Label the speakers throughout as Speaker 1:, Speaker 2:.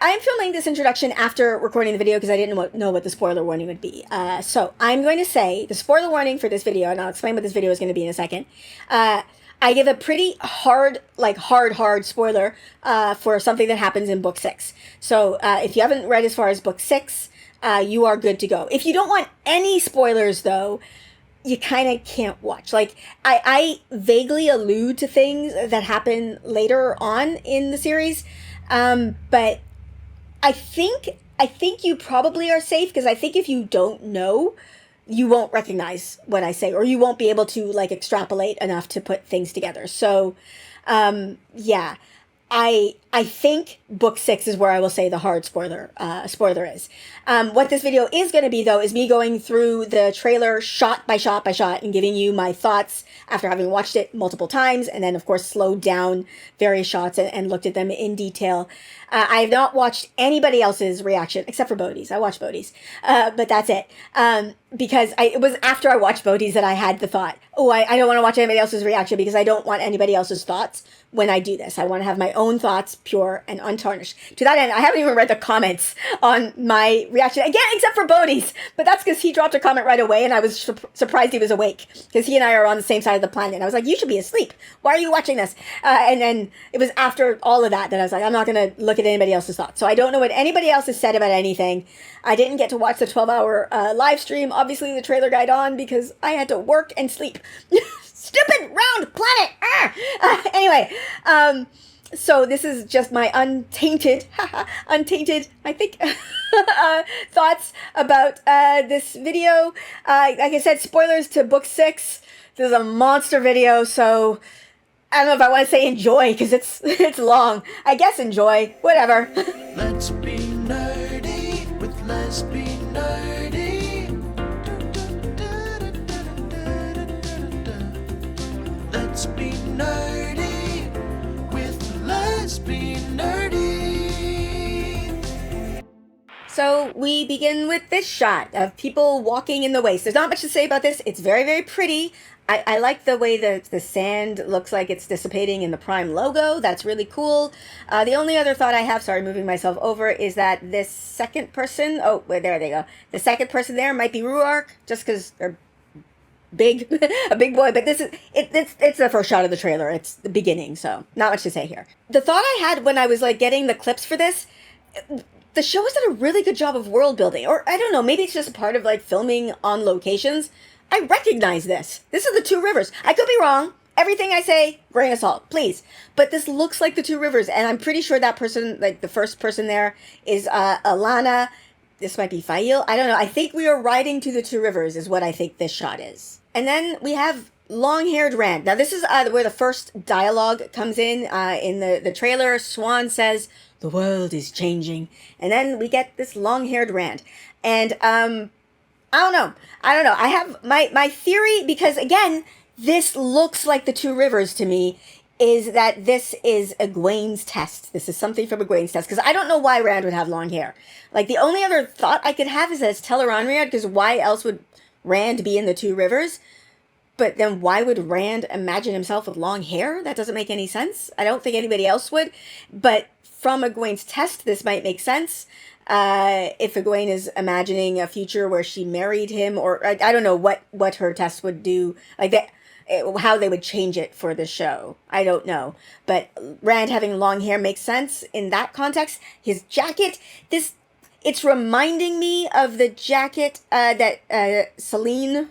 Speaker 1: I'm filming this introduction after recording the video because I didn't know what the spoiler warning would be. So I'm going to say the spoiler warning for this video, and I'll explain what this video is going to be in a second. I give a pretty hard spoiler for something that happens in book 6. So if you haven't read as far as book 6, you are good to go. If you don't want any spoilers, though, you kind of can't watch. Like, I vaguely allude to things that happen later on in the series, but I think you probably are safe, because I think if you don't know, you won't recognize what I say, or you won't be able to, like, extrapolate enough to put things together. So, yeah. I think book 6 is where I will say the hard spoiler is. What this video is going to be, though, is me going through the trailer shot by shot by shot and giving you my thoughts after having watched it multiple times, and then, of course, slowed down various shots and looked at them in detail. I have not watched anybody else's reaction, except for Bodhi's. I watched Bodhi's, but that's it. Because it was after I watched Bodhi's that I had the thought, I don't want to watch anybody else's reaction, because I don't want anybody else's thoughts when I do this. I want to have my own thoughts, pure and untarnished. To that end, I haven't even read the comments on my reaction, again, except for Bodhi's, but that's because he dropped a comment right away, and I was surprised he was awake, because he and I are on the same side of the planet, and I was like, you should be asleep. Why are you watching this? And then it was after all of that I was like, I'm not going to look at anybody else's thoughts. So I don't know what anybody else has said about anything. I didn't get to watch the 12-hour live stream, obviously the trailer guide on, because I had to work and sleep. Stupid round planet! Anyway, so this is just my untainted, I think, thoughts about this video. Like I said, spoilers to book 6. This is a monster video, so I don't know if I want to say enjoy, because it's long. I guess enjoy, whatever.
Speaker 2: Let's be nerdy with Let's Be Nerdy. Let's be nerdy with Let's Be Nerdy.
Speaker 1: So we begin with this shot of people walking in the waste. There's not much to say about this. It's very, very pretty. I like the way the sand looks like it's dissipating in the Prime logo. That's really cool. The only other thought I have, sorry, moving myself over, is that this second person, there they go. The second person there might be Rhuidean, just because they're big, a big boy, but it's the first shot of the trailer. It's the beginning, so not much to say here. The thought I had when I was like getting the clips for this, the show has done a really good job of world building, or I don't know, maybe it's just part of like filming on locations. I recognize this. This is the Two Rivers. I could be wrong. Everything I say, grain of salt, please. But this looks like the Two Rivers, and I'm pretty sure that person, like the first person there, is Alanna. This might be Aiel. I don't know. I think we are riding to the Two Rivers is what I think this shot is. And then we have long-haired Rand. Now, this is where the first dialogue comes in the trailer. Swan says, "The world is changing." And then we get this long-haired Rand. And I don't know. I have my theory, because, again, this looks like the Two Rivers to me, is that this is Egwene's test. This is something from Egwene's test, because I don't know why Rand would have long hair. Like, the only other thought I could have is that it's Tel'aran'rhiod, because why else would Rand be in the Two Rivers? But then why would Rand imagine himself with long hair? That doesn't make any sense. I don't think anybody else would. But from Egwene's test, this might make sense. If Egwene is imagining a future where she married him, or I don't know what her test would do, like that, how they would change it for the show. I don't know. But Rand having long hair makes sense in that context. His jacket, it's reminding me of the jacket that Celine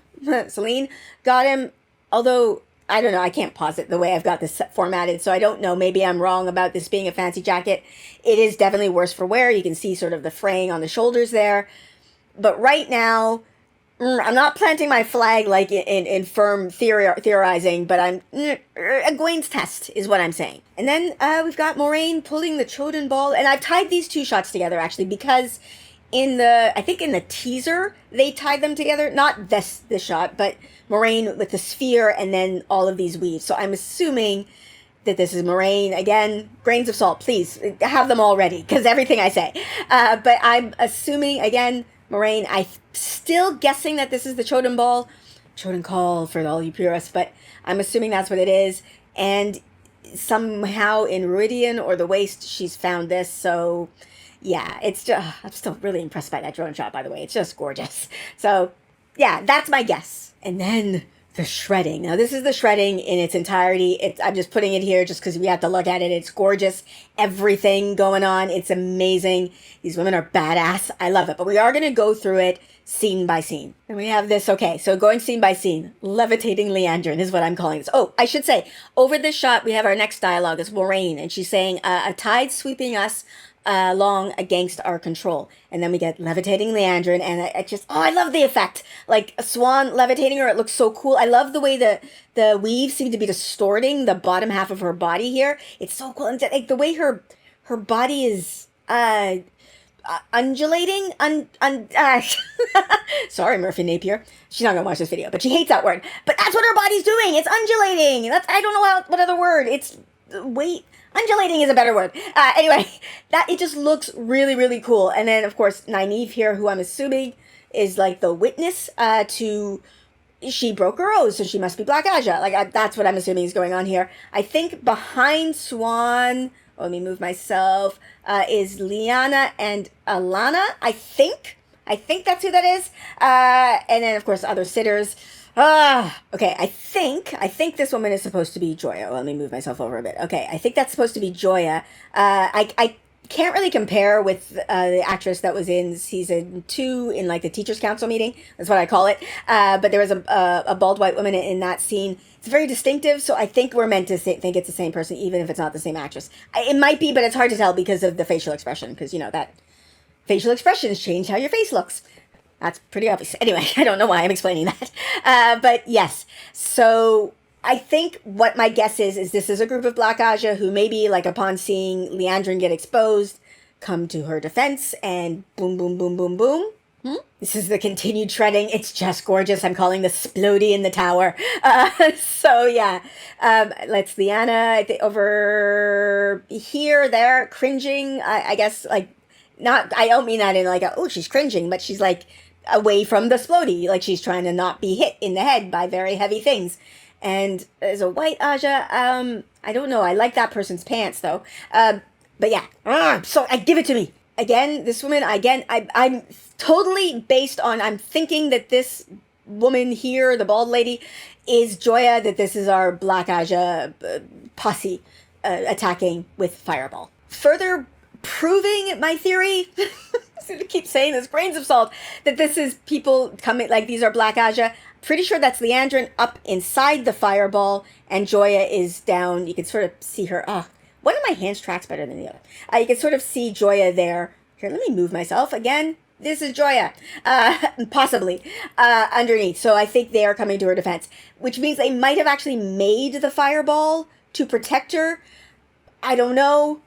Speaker 1: got him, although I don't know, I can't pause it the way I've got this formatted, so I don't know, maybe I'm wrong about this being a fancy jacket. It is definitely worse for wear. You can see sort of the fraying on the shoulders there. But right now, I'm not planting my flag like in firm theorizing, but Egwene's test is what I'm saying. And then we've got Moiraine pulling the Choden ball, and I've tied these two shots together actually, because I think in the teaser, they tied them together. Not this shot, but Moiraine with the sphere and then all of these weaves. So I'm assuming that this is Moiraine. Again, grains of salt, please have them all ready, because everything I say. But I'm assuming, again, Moiraine. I'm still guessing that this is the Choden ball. Choden call for all you purists, but I'm assuming that's what it is. And somehow in Rhuidean or the Waste she's found this. So yeah, it's just, I'm still really impressed by that drone shot, by the way. It's just gorgeous. So yeah, that's my guess. And then the shredding. Now, this is the shredding in its entirety. I'm just putting it here just because we have to look at it. It's gorgeous. Everything going on. It's amazing. These women are badass. I love it. But we are going to go through it scene by scene. And we have this, okay, so going scene by scene. Levitating Leandrin is what I'm calling this. Oh, I should say, over this shot, we have our next dialogue. It's Moiraine, and she's saying, a tide sweeping us along against our control. And then we get levitating Leandrin, and I love the effect. Like a swan levitating her, it looks so cool. I love the way the weaves seem to be distorting the bottom half of her body here. It's so cool. And like the way her body is undulating. Sorry, Murphy Napier. She's not gonna watch this video, but she hates that word. But that's what her body's doing. It's undulating. I don't know what other word. It's wait. Undulating is a better word. Anyway, that it just looks really, really cool. And then, of course, Nynaeve here, who I'm assuming is like the witness to she broke her oath, so she must be Black Aja. That's what I'm assuming is going on here. I think behind Swan, let me move myself, is Nynaeve and Alanna, I think. I think that's who that is. And then, of course, other sitters. Okay, I think this woman is supposed to be Joya. Let me move myself over a bit. Okay, I think that's supposed to be Joya. I can't really compare with the actress that was in season 2 in like the teachers council meeting. That's what I call it. But there was a bald white woman in that scene. It's very distinctive, so I think we're meant to think it's the same person, even if it's not the same actress. It might be, but it's hard to tell because of the facial expression, because, you know, that facial expressions change how your face looks. That's pretty obvious. Anyway, I don't know why I'm explaining that. But yes, so I think what my guess is this is a group of Black Aja who maybe, like, upon seeing Leandrin get exposed, come to her defense and boom, boom, boom, boom, boom. This is the continued shredding. It's just gorgeous. I'm calling this Splody in the tower. So yeah, let's Lyanna over here, there, cringing. I guess, like, not, I don't mean that in like, oh, she's cringing, but she's like away from the Splody. Like she's trying to not be hit in the head by very heavy things. And there's a white Aja. I don't know. I like that person's pants though. But yeah, so I give it to me. Again, this woman, I'm totally based on, I'm thinking that this woman here, the bald lady, is Joya, that this is our Black Aja posse attacking with Fireball. Further proving my theory, I keep saying this, grains of salt, that this is people coming, like these are Black Aja. Pretty sure that's Leandrin up inside the Fireball, and Joya is down. You can sort of see her, one of my hands tracks better than the other. You can sort of see Joya there. Here, let me move myself again. This is Joya, possibly, underneath. So I think they are coming to her defense, which means they might have actually made the Fireball to protect her. I don't know.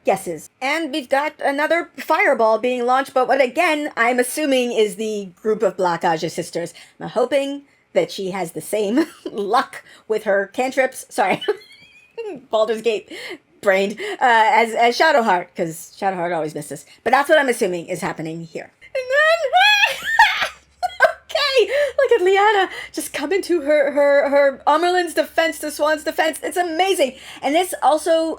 Speaker 1: Guesses. And we've got another Fireball being launched, but what again, I'm assuming is the group of Black Aja sisters. I'm hoping that she has the same luck with her cantrips. Sorry. Baldur's Gate brained as Shadowheart, because Shadowheart always misses. But that's what I'm assuming is happening here. And then, okay, look at Lyanna just coming to her Amerlin's defense, to Swan's defense. It's amazing. And this also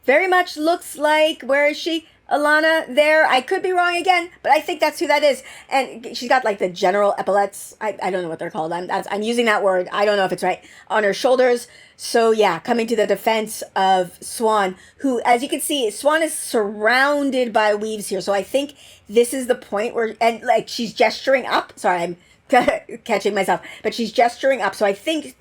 Speaker 1: very much looks like, where is she? Alanna there. I could be wrong again, but I think that's who that is. And she's got like the general epaulets. I don't know what they're called. I'm using that word. I don't know if it's right. On her shoulders. So yeah, coming to the defense of Swan, who, as you can see, Swan is surrounded by weaves here. So I think this is the point where, and like she's gesturing up. Sorry, I'm catching myself, but she's gesturing up. So I think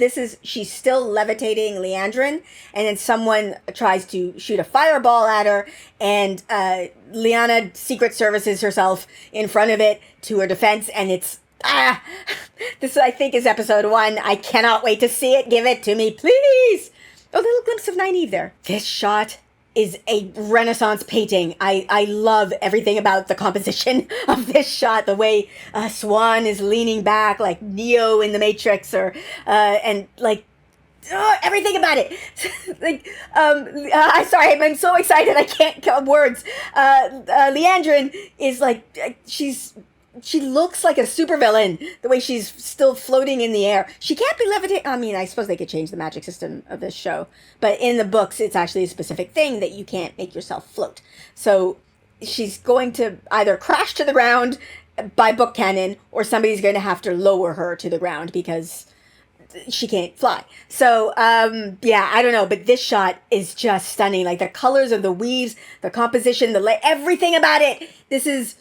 Speaker 1: she's still levitating Leandrin, and then someone tries to shoot a fireball at her, and Lyanna Secret Services herself in front of it to her defense, and it's this I think is episode 1. I cannot wait to see it. Give it to me, please. Oh, little glimpse of Nynaeve there. This shot is a Renaissance painting. I love everything about the composition of this shot. The way Swan is leaning back like Neo in the Matrix, or and like everything about it. Like I'm sorry, I'm so excited I can't come words. Leandrin is like she's she looks like a supervillain, the way she's still floating in the air. She can't be levitating. I mean, I suppose they could change the magic system of this show, but in the books, it's actually a specific thing that you can't make yourself float. So she's going to either crash to the ground by book canon, or somebody's going to have to lower her to the ground because she can't fly. So, yeah, I don't know, but this shot is just stunning. Like the colors of the weaves, the composition, everything about it. This is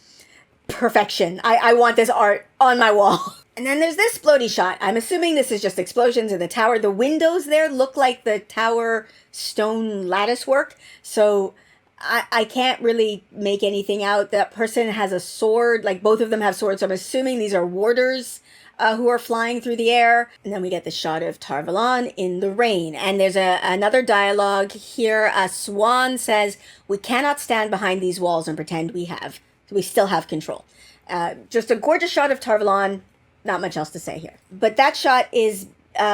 Speaker 1: perfection. I want this art on my wall. And then there's this floaty shot. I'm assuming this is just explosions in the tower. The windows there look like the tower stone lattice work. So I can't really make anything out. That person has a sword. Like both of them have swords. So I'm assuming these are warders who are flying through the air. And then we get the shot of Tar Valon in the rain. And there's another dialogue here. Swan says, "We cannot stand behind these walls and pretend we still have control." Just a gorgeous shot of Tar Valon. Not much else to say here. But that shot is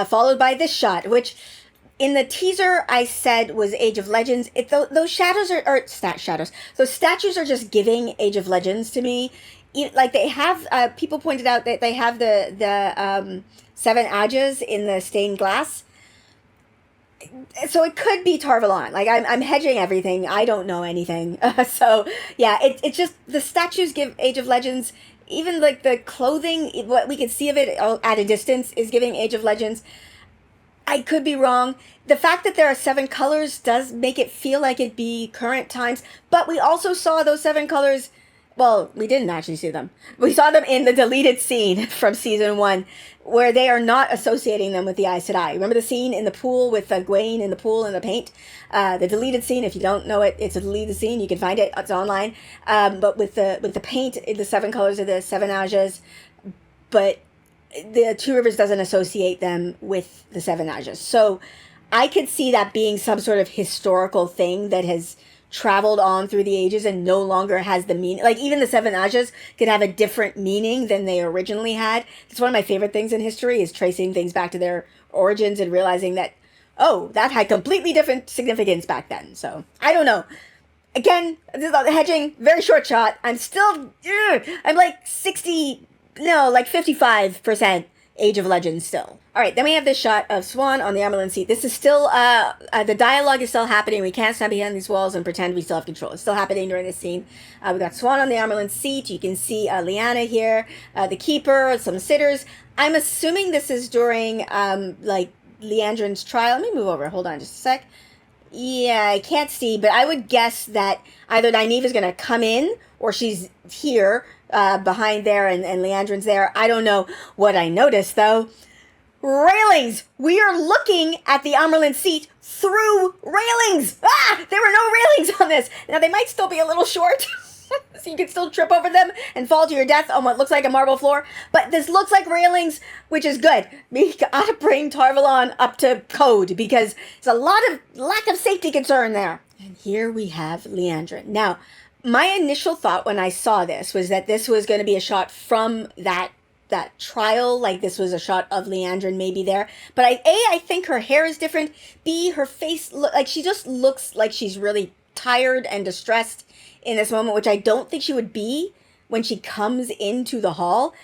Speaker 1: followed by this shot, which in the teaser I said was Age of Legends. Those shadows are shadows. Those statues are just giving Age of Legends to me. Like they have, people pointed out that they have the 7 Ajas in the stained glass. So it could be Tar Valon. Like I'm hedging everything. I don't know anything. So yeah, it's just the statues give Age of Legends. Even like the clothing, what we can see of it at a distance is giving Age of Legends. I could be wrong. The fact that there are 7 colors does make it feel like it'd be current times. But we also saw those 7 colors. Well, we didn't actually see them. We saw them in the deleted scene from season 1, where they are not associating them with the Aes Sedai. Remember the scene in the pool with Gwaine in the pool and the paint? The deleted scene, if you don't know it, it's a deleted scene. You can find it. It's online. But with the paint, the 7 colors of the 7 Ajas, but the Two Rivers doesn't associate them with the 7 Ajas. So I could see that being some sort of historical thing that has traveled on through the ages and no longer has the meaning. Like even the 7 Ajas could have a different meaning than they originally had. It's one of my favorite things in history, is tracing things back to their origins and realizing that, oh, that had completely different significance back then. So I don't know. Again, this is the hedging, very short shot. I'm still, I'm like 55% Age of Legends still. All right, then we have this shot of Swan on the Amaryllis seat. This is still, the dialogue is still happening. We can't stand behind these walls and pretend we still have control. It's still happening during this scene. We got Swan on the Amaryllis seat. You can see Lyanna here, the Keeper, some sitters. I'm assuming this is during, like, Liandrin's trial. Let me move over. Hold on just a sec. Yeah, I can't see, but I would guess that either Nynaeve is going to come in or she's here behind there and Liandrin's there. I don't know. What I noticed, though, railings! We are looking at the Amaryllis seat through railings! Ah! There were no railings on this! Now, they might still be a little short, so you can still trip over them and fall to your death on what looks like a marble floor, but this looks like railings, which is good. We gotta bring Tar Valon up to code, because there's a lot of lack of safety concern there. And here we have Liandrin. Now, my initial thought when I saw this was that this was going to be a shot from that trial, like this was a shot of Liandrin maybe there. But I think her hair is different. B, her face, like she just looks like she's really tired and distressed in this moment, which I don't think she would be when she comes into the hall.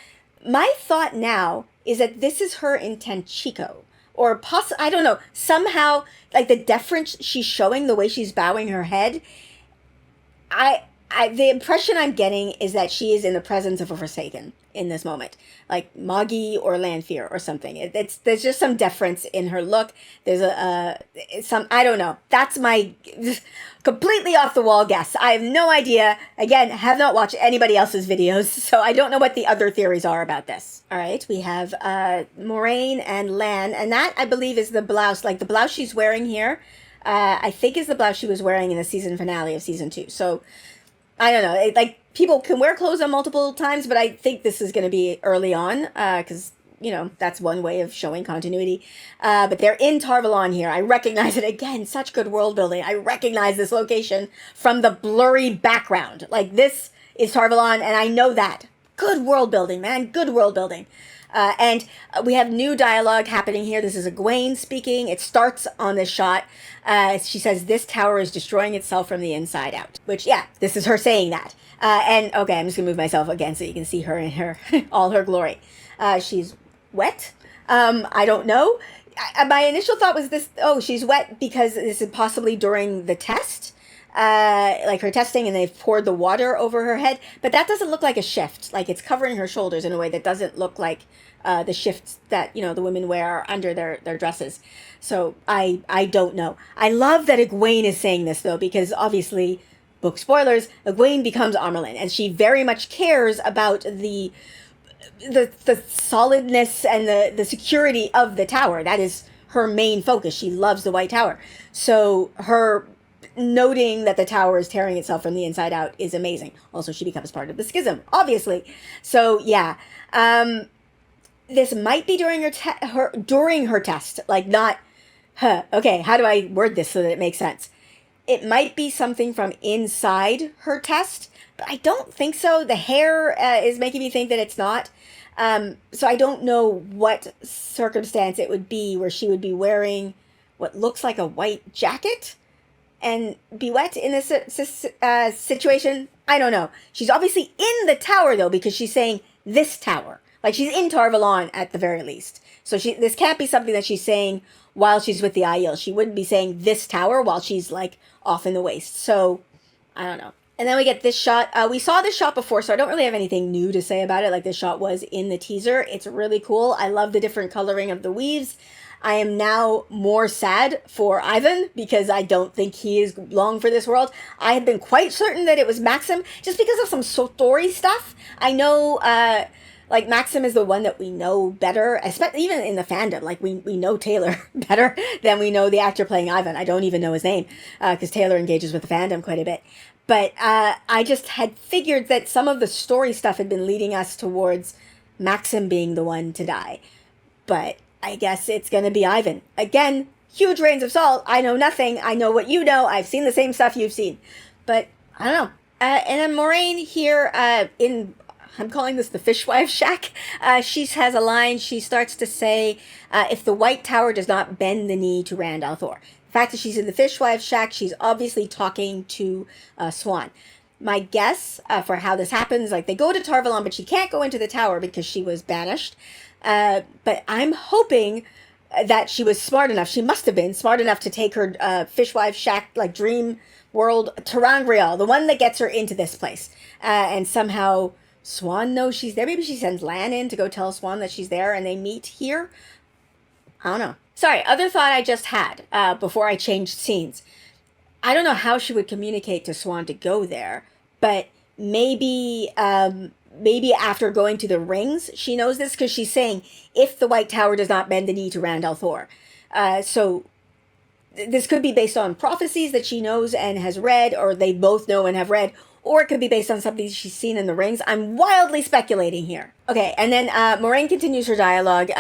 Speaker 1: My thought now is that this is her in Tenchiko. Or I don't know, somehow, like the deference she's showing, the way she's bowing her head, the impression I'm getting is that she is in the presence of a Forsaken in this moment, like Moggy or Lanfear or something. There's just some deference in her look. There's I don't know. That's my completely off the wall guess. I have no idea. Again, have not watched anybody else's videos, so I don't know what the other theories are about this. All right, we have Moiraine and Lan, and that I believe is the blouse, like the blouse she's wearing here. I think is the blouse she was wearing in the season finale of season 2. So I don't know. Like people can wear clothes on multiple times, but I think this is going to be early on because, you know, that's one way of showing continuity. But they're in Tar Valon here. I recognize it again. Such good world building. I recognize this location from the blurry background. Like this is Tar Valon, and I know that. Good world building, man. Good world building. And we have new dialogue happening here. This is Egwene speaking. It starts on this shot. She says, "This tower is destroying itself from the inside out." Which, yeah, this is her saying that. And, okay, I'm just going to move myself again so you can see her in her all her glory. She's wet. I don't know. My initial thought was this, oh, she's wet because this is possibly during the test. Like her testing, and they've poured the water over her head, but that doesn't look like a shift. Like it's covering her shoulders in a way that doesn't look like the shifts that the women wear under their dresses. So I don't know. I love that Egwene is saying this though, because obviously, book spoilers, Egwene becomes Amyrlin, and she very much cares about the solidness and the security of the tower. That is her main focus. She loves the White Tower. So her noting that the tower is tearing itself from the inside out is amazing. Also, she becomes part of the schism, obviously. So yeah, this might be during her test, like not. Okay, how do I word this so that it makes sense? It might be something from inside her test, but I don't think so. The hair is making me think that it's not. So I don't know what circumstance it would be where she would be wearing what looks like a white jacket and be wet in this situation. I don't know. She's obviously in the tower though, because she's saying this tower. Like she's in Tar Valon at the very least. So this can't be something that she's saying while she's with the Aiel. She wouldn't be saying this tower while she's like off in the waste. So I don't know. And then we get this shot. We saw this shot before, so I don't really have anything new to say about it. Like this shot was in the teaser. It's really cool. I love the different coloring of the weaves. I am now more sad for Ivan because I don't think he is long for this world. I had been quite certain that it was Maxim just because of some story stuff. I know, like Maxim is the one that we know better, especially even in the fandom. Like we know Taylor better than we know the actor playing Ivan. I don't even know his name because Taylor engages with the fandom quite a bit. But I just had figured that some of the story stuff had been leading us towards Maxim being the one to die. But I guess it's going to be Ivan. Again, huge rains of salt. I know nothing. I know what you know. I've seen the same stuff you've seen. But I don't know. And then Moiraine here I'm calling this the Fishwife Shack. She has a line. She starts to say, if the White Tower does not bend the knee to Rand al'Thor. The fact that she's in the Fishwife Shack, she's obviously talking to Swan. My guess for how this happens, like they go to Tar Valon, but she can't go into the tower because she was banished. But I'm hoping that she was smart enough. She must have been smart enough to take her Fishwife Shack, like dream world, to Rangriel, the one that gets her into this place. And somehow Swan knows she's there. Maybe she sends Lan in to go tell Swan that she's there and they meet here. I don't know. Sorry, other thought I just had before I changed scenes. I don't know how she would communicate to Swan to go there, but maybe after going to the rings, she knows this because she's saying, if the White Tower does not bend the knee to Rand al'Thor. So this could be based on prophecies that she knows and has read, or they both know and have read, or it could be based on something she's seen in the rings. I'm wildly speculating here. Okay, and then Moiraine continues her dialogue.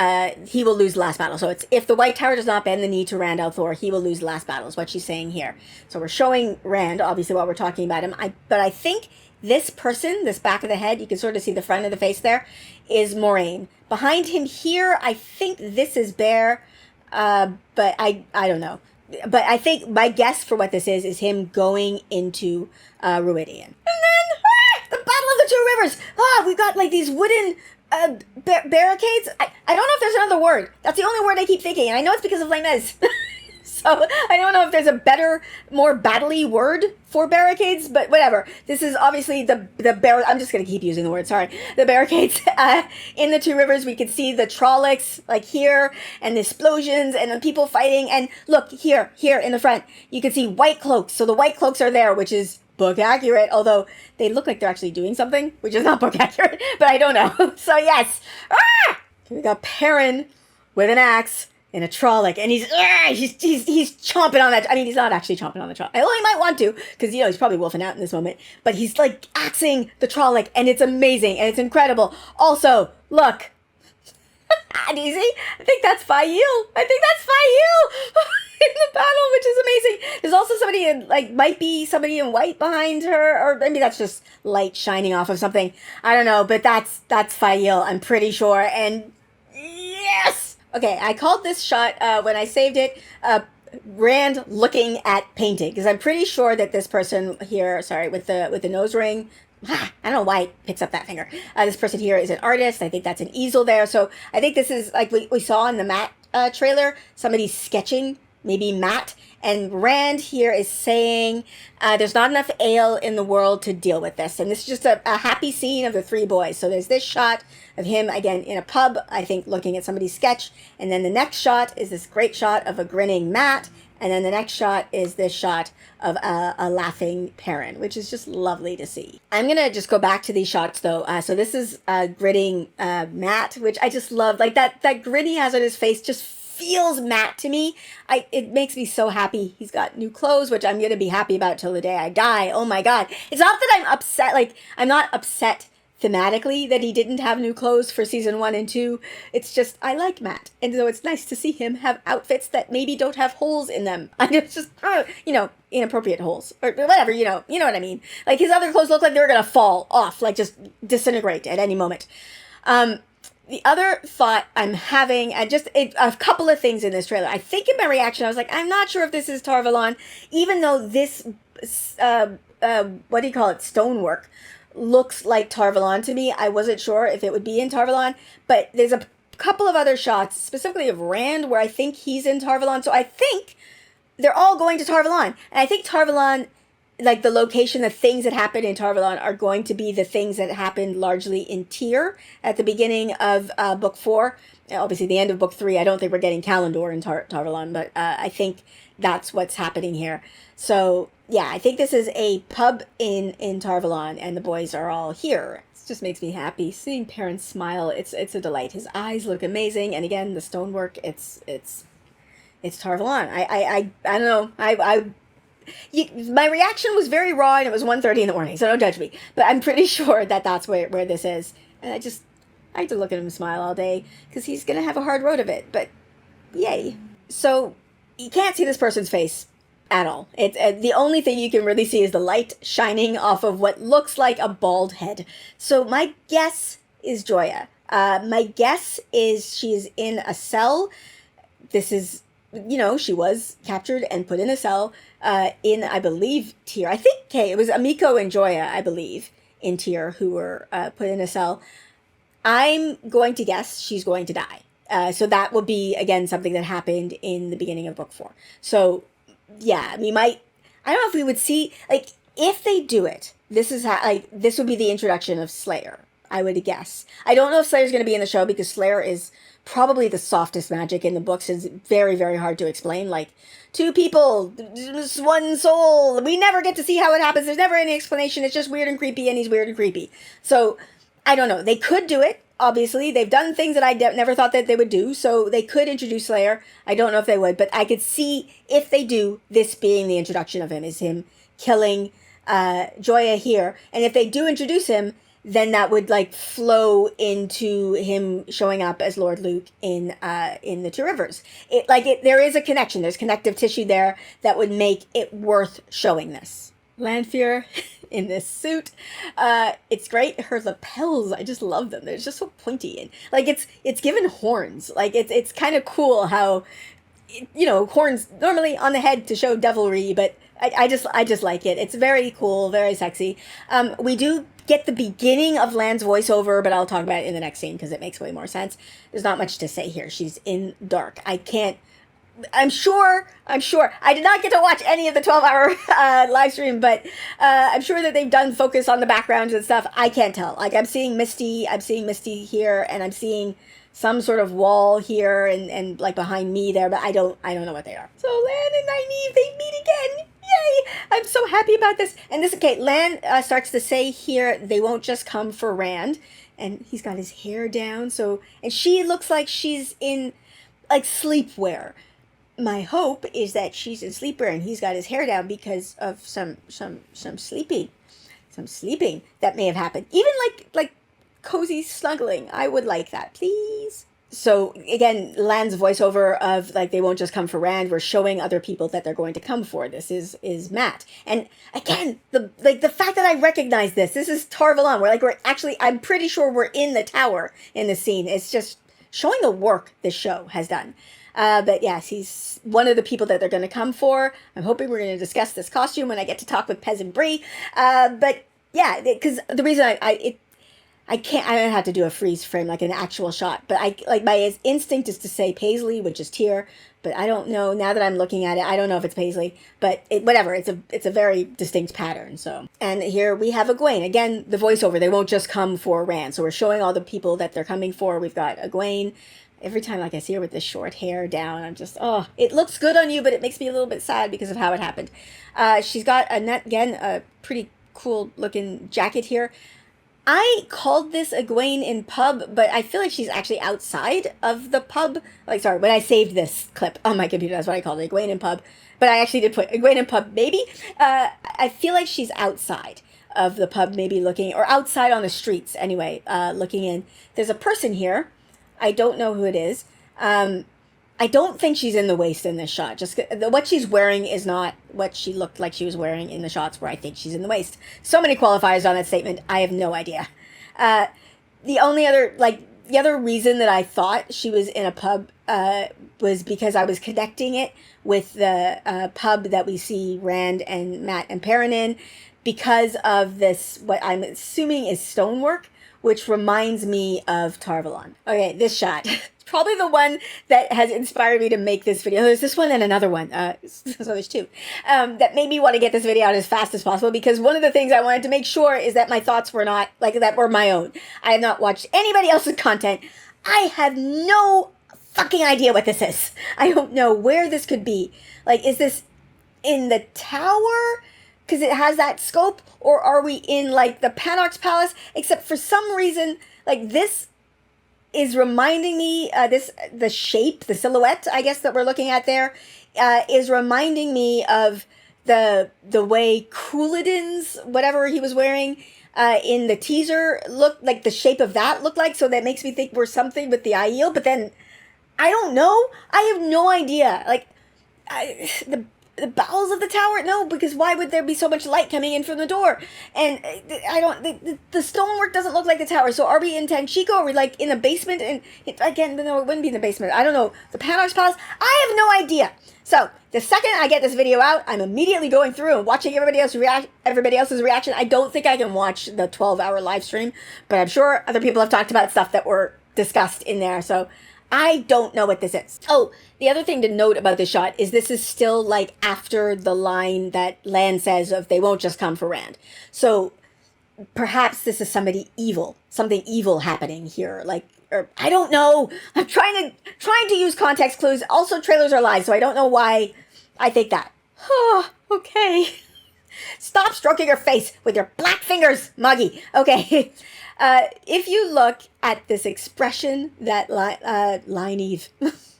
Speaker 1: He will lose the last battle. So it's, if the White Tower does not bend the knee to Rand al'Thor, he will lose the last battle, is what she's saying here. So we're showing Rand, obviously, while we're talking about him. But I think this person, this back of the head, you can sort of see the front of the face there, is Moiraine. Behind him here, I think this is Bear, but I don't know. But I think my guess for what this is him going into Rhuidean. And then, the Battle of the Two Rivers! We've got like these wooden barricades. I don't know if there's another word. That's the only word I keep thinking, and I know it's because of Les Mis. So I don't know if there's a better, more battle-y word for barricades, but whatever. This is obviously the I'm just going to keep using the word, sorry. The barricades in the Two Rivers. We could see the Trollocs, like here, and the explosions, and the people fighting. And look, here in the front, you can see white cloaks. So the white cloaks are there, which is book accurate, although they look like they're actually doing something, which is not book accurate, but I don't know. So yes. We got Perrin with an axe in a Trolloc, and he's chomping on that. I mean, he's not actually chomping on the Trolloc. Well, he might want to, because, he's probably wolfing out in this moment. But he's, like, axing the Trolloc, and it's amazing, and it's incredible. Also, look. Do you see? I think that's Fael. In the battle, which is amazing. There's also somebody might be somebody in white behind her, or maybe that's just light shining off of something. I don't know, but that's Fael, I'm pretty sure. And Yes! Okay, I called this shot, when I saved it, Rand looking at painting, because I'm pretty sure that this person here, sorry, with the nose ring, I don't know why it picks up that finger. This person here is an artist. I think that's an easel there. So I think this is like we saw in the Matt trailer, somebody sketching, maybe Matt. And Rand here is saying there's not enough Aiel in the world to deal with this. And this is just a happy scene of the three boys. So there's this shot of him, again, in a pub, I think, looking at somebody's sketch. And then the next shot is this great shot of a grinning Matt. And then the next shot is this shot of a laughing Perrin, which is just lovely to see. I'm going to just go back to these shots, though. So this is gritting Matt, which I just love. Like, that grin he has on his face just feels Matt to me. It makes me so happy. He's got new clothes, which I'm going to be happy about till the day I die. Oh, my God. It's not that I'm upset. Like, I'm not upset thematically that he didn't have new clothes for season 1 and 2. It's just, I like Matt. And so it's nice to see him have outfits that maybe don't have holes in them. It's just, inappropriate holes or whatever, you know what I mean? Like his other clothes look like they're going to fall off, like just disintegrate at any moment. The other thought I'm having, a couple of things in this trailer. I think in my reaction, I was like, I'm not sure if this is Tar Valon, even though this, what do you call it, stonework looks like Tar Valon to me. I wasn't sure if it would be in Tar Valon, but there's a couple of other shots, specifically of Rand, where I think he's in Tar Valon. So I think they're all going to Tar Valon. And I think Tar Valon, like the location, the things that happen in Tar Valon are going to be the things that happened largely in Tyr at the beginning of book 4. Obviously, the end of book 3, I don't think we're getting Calendor in Tar Valon, but I think that's what's happening here. So yeah, I think this is a pub in Tar Valon, and the boys are all here. It just makes me happy seeing Perrin smile. It's a delight. His eyes look amazing, and again, the stonework. It's Tar Valon. I don't know. My reaction was very raw, and it was 1:30 in the morning, so don't judge me. But I'm pretty sure that that's where this is, and I had to look at him smile all day because he's gonna have a hard road of it. But yay! So you can't see this person's face at all. It's the only thing you can really see is the light shining off of what looks like a bald head. So my guess is Joya. My guess is she's in a cell. This is, she was captured and put in a cell in, I believe, Tyr. I think, it was Amiko and Joya, I believe, in Tyr who were put in a cell. I'm going to guess she's going to die. So that will be, again, something that happened in the beginning of book 4. So yeah, I don't know if we would see, like, if they do it, this would be the introduction of Slayer, I would guess. I don't know if Slayer's going to be in the show because Slayer is probably the softest magic in the books. It's very, very hard to explain. Like, 2 people, one soul. We never get to see how it happens. There's never any explanation. It's just weird and creepy, and he's weird and creepy. So, I don't know. They could do it. Obviously, they've done things that I never thought that they would do, so they could introduce Slayer. I don't know if they would, but I could see, if they do, this being the introduction of him, is him killing Joya here. And if they do introduce him, then that would, like, flow into him showing up as Lord Luke in the Two Rivers. There is a connection. There's connective tissue there that would make it worth showing this. Lanfear in this suit. It's great. Her lapels, I just love them. They're just so pointy, and like it's given horns. Like it's kind of cool how, horns normally on the head to show devilry, but I just like it. It's very cool, very sexy. We do get the beginning of Lan's voiceover, but I'll talk about it in the next scene because it makes way more sense. There's not much to say here. She's in dark. I'm sure, I did not get to watch any of the 12-hour live stream, but I'm sure that they've done focus on the backgrounds and stuff. I can't tell. Like, I'm seeing Misty here, and I'm seeing some sort of wall here and like behind me there, but I don't know what they are. So Lan and Nynaeve, they meet again. Yay! I'm so happy about this. And Lan starts to say here, they won't just come for Rand, and he's got his hair down, and she looks like she's in, like, sleepwear. My hope is that she's in sleepwear and he's got his hair down because of some sleeping that may have happened. Even like cozy snuggling. I would like that, please. So again, Lan's voiceover of like, they won't just come for Rand. We're showing other people that they're going to come for. This is Matt. And again, the fact that I recognize this is Tar Valon. I'm pretty sure we're in the tower in the scene. It's just showing the work this show has done. But yes, he's one of the people that they're going to come for. I'm hoping we're going to discuss this costume when I get to talk with Pez and Bree. But yeah, because the reason I can't, I don't have to do a freeze frame, like an actual shot, but my instinct is to say Paisley, which is Tyr, but I don't know, now that I'm looking at it, I don't know if it's Paisley, but whatever, it's a very distinct pattern, so. And here we have Egwene, again, the voiceover, they won't just come for Rand, so we're showing all the people that they're coming for. We've got Egwene. Every time, like, I see her with this short hair down, I'm just, oh, it looks good on you, but it makes me a little bit sad because of how it happened. She's got, a pretty cool looking jacket here. I called this Egwene in pub, but I feel like she's actually outside of the pub. Like, sorry, when I saved this clip on my computer, that's what I called it, Egwene in pub. But I actually did put Egwene in pub, maybe. I feel like she's outside of the pub, maybe looking, or outside on the streets, anyway, looking in. There's a person here. I don't know who it is. I don't think she's in the waist in this shot. Just what she's wearing is not what she looked like she was wearing in the shots where I think she's in the waist. So many qualifiers on that statement. I have no idea. The other reason that I thought she was in a pub was because I was connecting it with the pub that we see Rand and Mat and Perrin in, because of this, what I'm assuming is stonework, which reminds me of Valon. Okay, this shot. Probably the one that has inspired me to make this video. There's this one and another one. So there's two. That made me want to get this video out as fast as possible, because one of the things I wanted to make sure is that my thoughts were not, that were my own. I have not watched anybody else's content. I have no fucking idea what this is. I don't know where this could be. Like, is this in the tower? Because it has that scope? Or are we in, like, the Panarch's palace? Except for some reason, like, this is reminding me, the shape, the silhouette, I guess, that we're looking at there, is reminding me of the way Couladin's, whatever he was wearing in the teaser, looked like, the shape of that looked like, so that makes me think we're something with the Aiel, but then, I don't know, I have no idea, like, the bowels of the tower? No, because why would there be so much light coming in from the door? And the stonework doesn't look like the tower. So are we in Tanchico? Are we like in the basement? And again, no, it wouldn't be in the basement. I don't know. The Panarch's palace? I have no idea. So the second I get this video out, I'm immediately going through and watching everybody else's reaction. I don't think I can watch the 12-hour live stream, but I'm sure other people have talked about stuff that were discussed in there. So I don't know what this is. Oh, the other thing to note about this shot is this is still, like, after the line that Lan says of they won't just come for Rand. So perhaps this is something evil happening here. Like, or I don't know. I'm trying to use context clues. Also, trailers are live, so I don't know why I think that. Oh, okay. Stop stroking your face with your black fingers, Moggy. Okay. If you look at this expression that Nynaeve,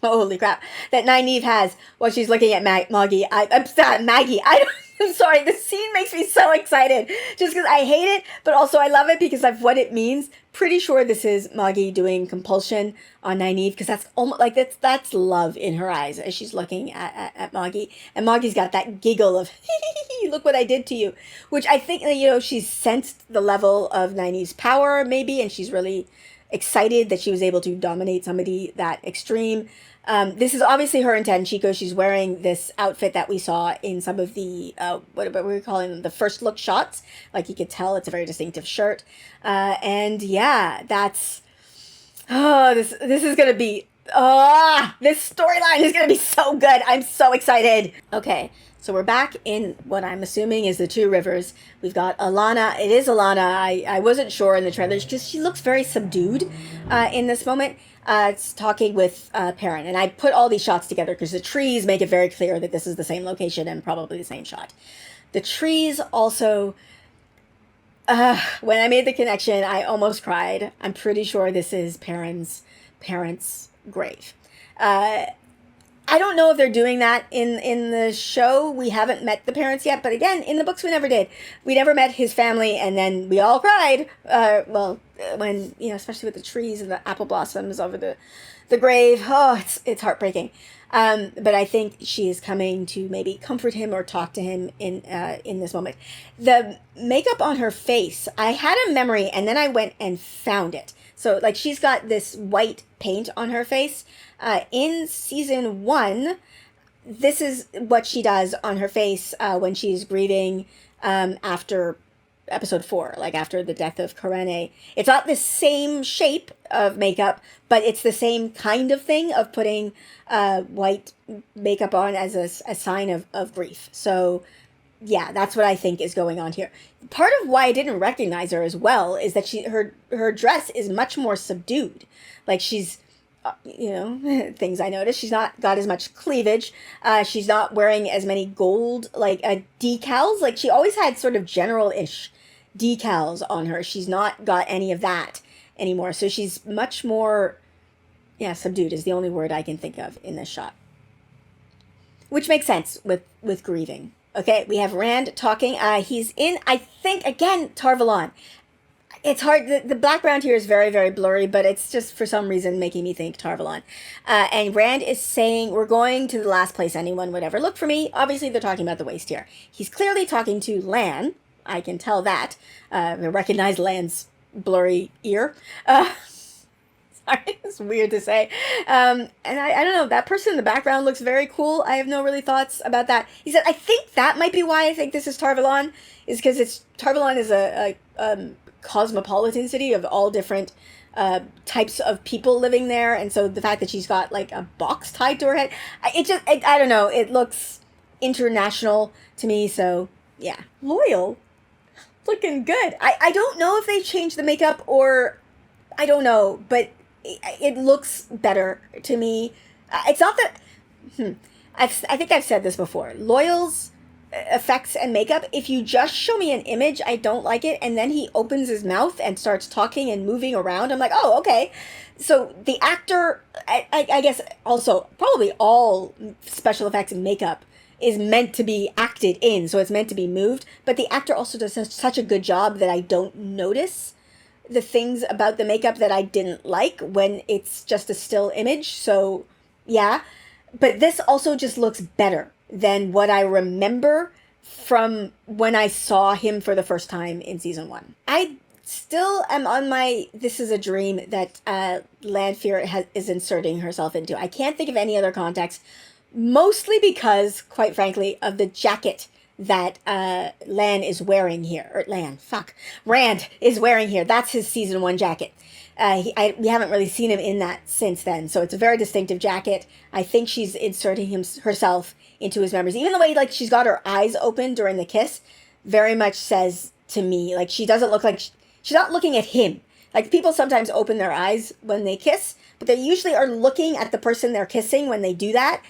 Speaker 1: holy crap, that Nynaeve has while she's looking at Maggie, Maggie, I'm sorry, this scene makes me so excited, just because I hate it, but also I love it because of what it means. Pretty sure this is Maggie doing compulsion on Nynaeve, because that's almost like that's love in her eyes as she's looking at Maggie, and Maggie's got that giggle of look what I did to you, which I think, she's sensed the level of Nynaeve's power maybe, and she's really excited that she was able to dominate somebody that extreme. This is obviously her intent, Chico. She's wearing this outfit that we saw in some of the, what were we calling them? The first look shots. Like, you could tell it's a very distinctive shirt. And yeah, that's, this is going to be, this storyline is going to be so good. I'm so excited. Okay. So we're back in what I'm assuming is the Two Rivers. We've got Alanna. It is Alanna. I wasn't sure in the trailers because she looks very subdued in this moment. It's talking with Perrin. And I put all these shots together because the trees make it very clear that this is the same location and probably the same shot. The trees also, when I made the connection, I almost cried. I'm pretty sure this is Perrin's parents' grave. I don't know if they're doing that in the show. We haven't met the parents yet, but again, in the books we never did. We never met his family, and then we all cried. When, especially with the trees and the apple blossoms over the grave. Oh, it's heartbreaking. But I think she is coming to maybe comfort him or talk to him in this moment. The makeup on her face, I had a memory and then I went and found it. So like she's got this white paint on her face. In season 1, this is what she does on her face when she's grieving after episode 4, like after the death of Karene. It's not the same shape of makeup, but it's the same kind of thing of putting white makeup on as a sign of grief. So yeah, that's what I think is going on here. Part of why I didn't recognize her as well is that her dress is much more subdued. Like she's things I noticed. She's not got as much cleavage. She's not wearing as many gold decals. Like she always had sort of general-ish decals on her. She's not got any of that anymore. So she's much more, subdued is the only word I can think of in this shot. Which makes sense with grieving. Okay, we have Rand talking. He's in, I think, again, Tar Valon. It's hard. The background here is very, very blurry, but it's just for some reason making me think Tar Valon. And Rand is saying, we're going to the last place anyone would ever look for me. Obviously, they're talking about the waste here. He's clearly talking to Lan. I can tell that. I recognize Lan's blurry ear. Sorry, it's weird to say. And I don't know, that person in the background looks very cool. I have no really thoughts about that. He said, I think that might be why I think this is Tar Valon, is because Tar Valon is a cosmopolitan city of all different types of people living there. And so the fact that she's got like a box tied to her head, I don't know, it looks international to me. So yeah, Loyal, looking good. I don't know if they changed the makeup or I don't know, but it looks better to me. It's not that I think I've said this before. Loyal's effects and makeup, if you just show me an image, I don't like it, and then he opens his mouth and starts talking and moving around, I'm like, oh, okay. So the actor, I guess also probably all special effects and makeup is meant to be acted in, so it's meant to be moved, but the actor also does such a good job that I don't notice the things about the makeup that I didn't like when it's just a still image. So yeah, but this also just looks better than what I remember from when I saw him for the first time in season 1. I still am on my this is a dream that Lanfear is inserting herself into. I can't think of any other context, mostly because, quite frankly, of the jacket that Rand is wearing here. Rand is wearing here. That's his season 1 jacket. We haven't really seen him in that since then, so it's a very distinctive jacket. I think she's inserting herself into his memories. Even the way like she's got her eyes open during the kiss very much says to me, like she doesn't look like she's not looking at him. Like people sometimes open their eyes when they kiss, but they usually are looking at the person they're kissing when they do that.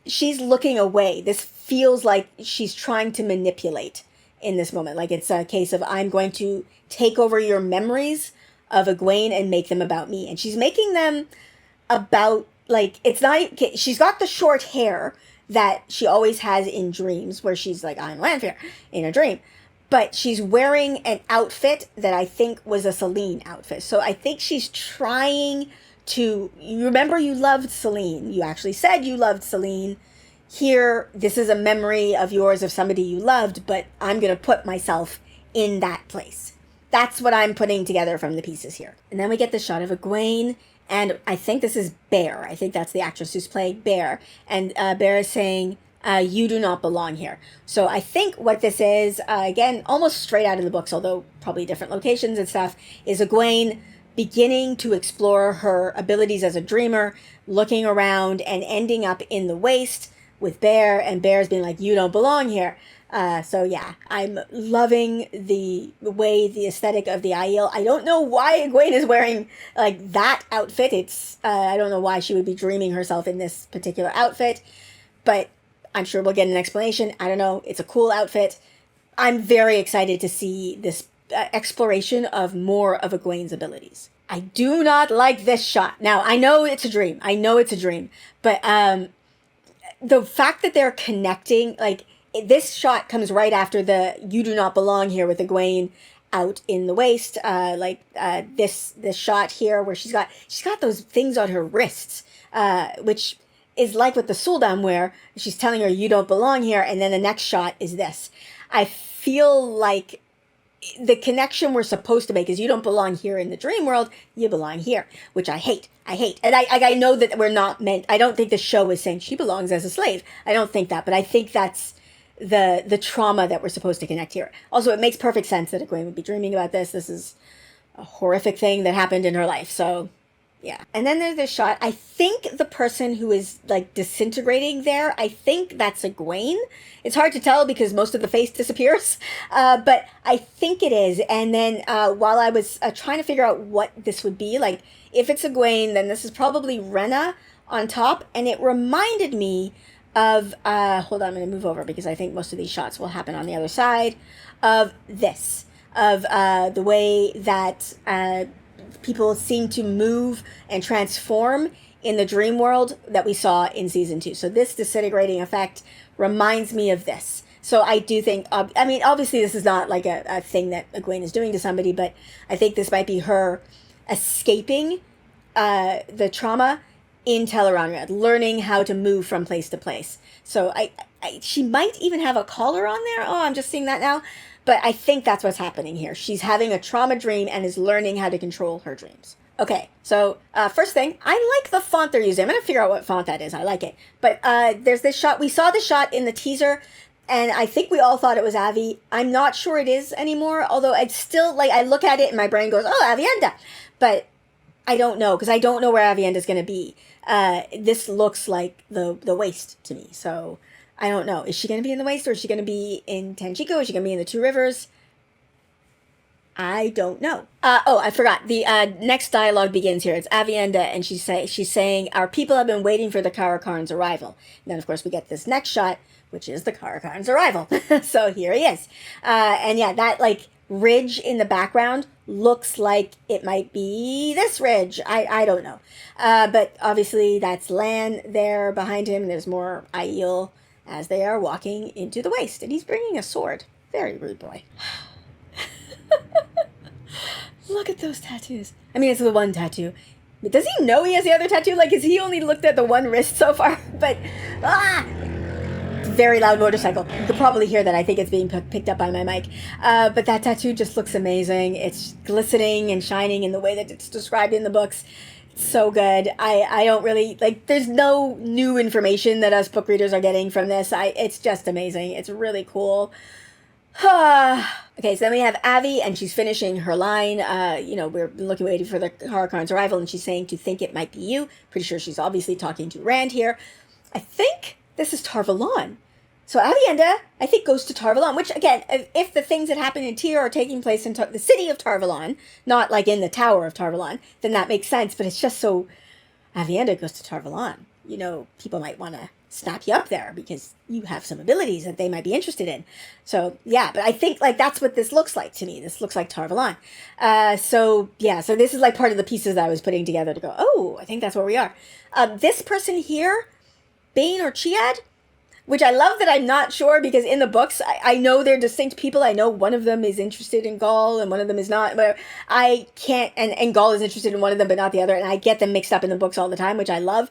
Speaker 1: She's looking away. This feels like she's trying to manipulate in this moment. Like it's a case of, I'm going to take over your memories of Egwene and make them about me. And she's making them about, like, it's not, she's got the short hair that she always has in dreams, where she's like, I'm Lanfear in a dream. But she's wearing an outfit that I think was a Celine outfit. So I think she's trying to, you remember you loved Celine. You actually said you loved Celine. Here, this is a memory of yours of somebody you loved, but I'm going to put myself in that place. That's what I'm putting together from the pieces here. And then we get the shot of Egwene, and I think this is Bear. I think that's the actress who's playing Bear. And Bear is saying, you do not belong here. So I think what this is, again, almost straight out of the books, although probably different locations and stuff, is Egwene beginning to explore her abilities as a dreamer, looking around and ending up in the waste with Bear, and Bear's being like, you don't belong here. So yeah, I'm loving the way, the aesthetic of the Aiel. I don't know why Egwene is wearing like that outfit. It's, I don't know why she would be dreaming herself in this particular outfit, but I'm sure we'll get an explanation. I don't know. It's a cool outfit. I'm very excited to see this exploration of more of Egwene's abilities. I do not like this shot. Now, I know it's a dream. But the fact that they're connecting, like, this shot comes right after the "you do not belong here" with Egwene out in the waste. This shot here where she's got those things on her wrists, which is like with the Sul'dam, where she's telling her, you don't belong here, and then the next shot is this. I feel like the connection we're supposed to make is you don't belong here in the dream world, you belong here, which I hate. And I know that we're not meant, I don't think the show is saying she belongs as a slave. I don't think that, but I think that's the trauma that we're supposed to connect here. Also, it makes perfect sense that Egwene would be dreaming about this. This is a horrific thing that happened in her life, so yeah. And then there's this shot. I think the person who is like disintegrating there, I think that's Egwene. It's hard to tell because most of the face disappears, but I think it is. And then while I was trying to figure out what this would be, like if it's Egwene, then this is probably Rhenna on top. And it reminded me of, hold on, I'm going to move over because I think most of these shots will happen on the other side of this, of the way that people seem to move and transform in the dream world that we saw in season 2. So this disintegrating effect reminds me of this. So I do think, I mean, obviously this is not like a thing that Egwene is doing to somebody, but I think this might be her escaping the trauma in Tel'aran'rhiod, learning how to move from place to place. So she might even have a collar on there. Oh, I'm just seeing that now. But I think that's what's happening here. She's having a trauma dream and is learning how to control her dreams. Okay, so first thing, I like the font they're using. I'm going to figure out what font that is. I like it. But there's this shot. We saw the shot in the teaser, and I think we all thought it was Avi. I'm not sure it is anymore, although I'd still, like, I look at it and my brain goes, oh, Aviendha. But I don't know, because I don't know where Aviendha is going to be. This looks like the waste to me, so I don't know. Is she going to be in the waste, or is she going to be in Tenjiko? Is she going to be in the Two Rivers? I don't know. Oh, I forgot. The next dialogue begins here. It's Aviendha, and she's saying, our people have been waiting for the Karakarn's arrival. And then, of course, we get this next shot, which is the Karakarn's arrival. So here he is. And yeah, that, like, ridge in the background looks like it might be this ridge. I don't know. But obviously, that's Lan there behind him. There's more Aiel as they are walking into the waste. And he's bringing a sword. Very rude boy. Look at those tattoos. I mean, it's the one tattoo. But does he know he has the other tattoo? Like, has he only looked at the one wrist so far? But, very loud motorcycle. You could probably hear that. I think it's being picked up by my mic. But that tattoo just looks amazing. It's glistening and shining in the way that it's described in the books. It's so good. I don't really, like, there's no new information that us book readers are getting from this. It's just amazing. It's really cool. Okay, so then we have Avi, and she's finishing her line. We're waiting for the Karakarn's arrival, and she's saying to think it might be you. Pretty sure she's obviously talking to Rand here. I think this is Tar Valon. So Aviendha, I think, goes to Tar Valon, which, again, if the things that happen in Tyr are taking place in the city of Tar Valon, not like in the Tower of Tar Valon, then that makes sense. But it's just so Aviendha goes to Tar Valon. You know, people might want to snap you up there because you have some abilities that they might be interested in. So, yeah, but I think, like, that's what this looks like to me. This looks like Tar Valon. So this is, like, part of the pieces that I was putting together to go, oh, I think that's where we are. This person here, Bane or Chiad, which I love that I'm not sure, because in the books, I know they're distinct people. I know one of them is interested in Gaul and one of them is not, but I can't, and Gaul is interested in one of them but not the other, and I get them mixed up in the books all the time, which I love.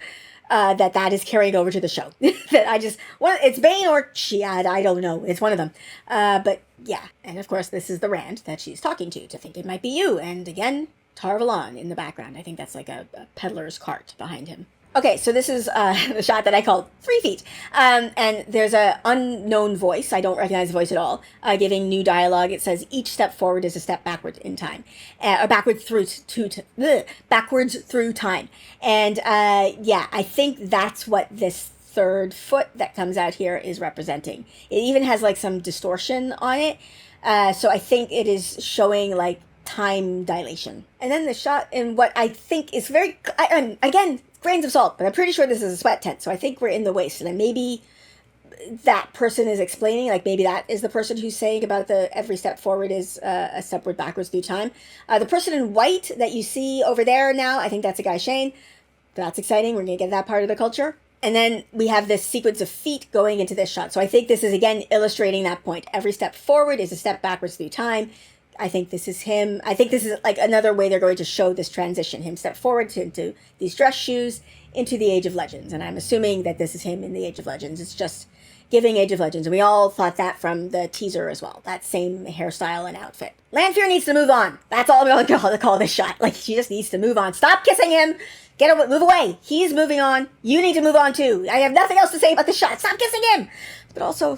Speaker 1: That is carrying over to the show. It's Bane or Chiad, I don't know. It's one of them. But yeah, and of course this is the Rand that she's talking to think it might be you. And again, Tar Valon in the background. I think that's like a peddler's cart behind him. Okay, so this is the shot that I called 3 feet. And there's a unknown voice, I don't recognize the voice at all, giving new dialogue. It says, each step forward is a step backward in time. Or backwards through time. And yeah, I think that's what this third foot that comes out here is representing. It even has like some distortion on it. So I think it is showing like time dilation. And then the shot in what I think is very, again, grains of salt, but I'm pretty sure this is a sweat tent, so I think we're in the waste. And then maybe that person is explaining, like maybe that is the person who's saying about the every step forward is a step backwards through time. The person in white that you see over there now, I think that's a guy Shane. That's exciting. We're going to get that part of the culture. And then we have this sequence of feet going into this shot. So I think this is, again, illustrating that point. Every step forward is a step backwards through time. I think this is him. I think this is like another way they're going to show this transition. Him step forward into these dress shoes into the Age of Legends. And I'm assuming that this is him in the Age of Legends. It's just giving Age of Legends. And we all thought that from the teaser as well. That same hairstyle and outfit. Lanfear needs to move on. That's all I'm going to call this shot. Like, she just needs to move on. Stop kissing him. Move away. He's moving on. You need to move on too. I have nothing else to say about this shot. Stop kissing him. But also,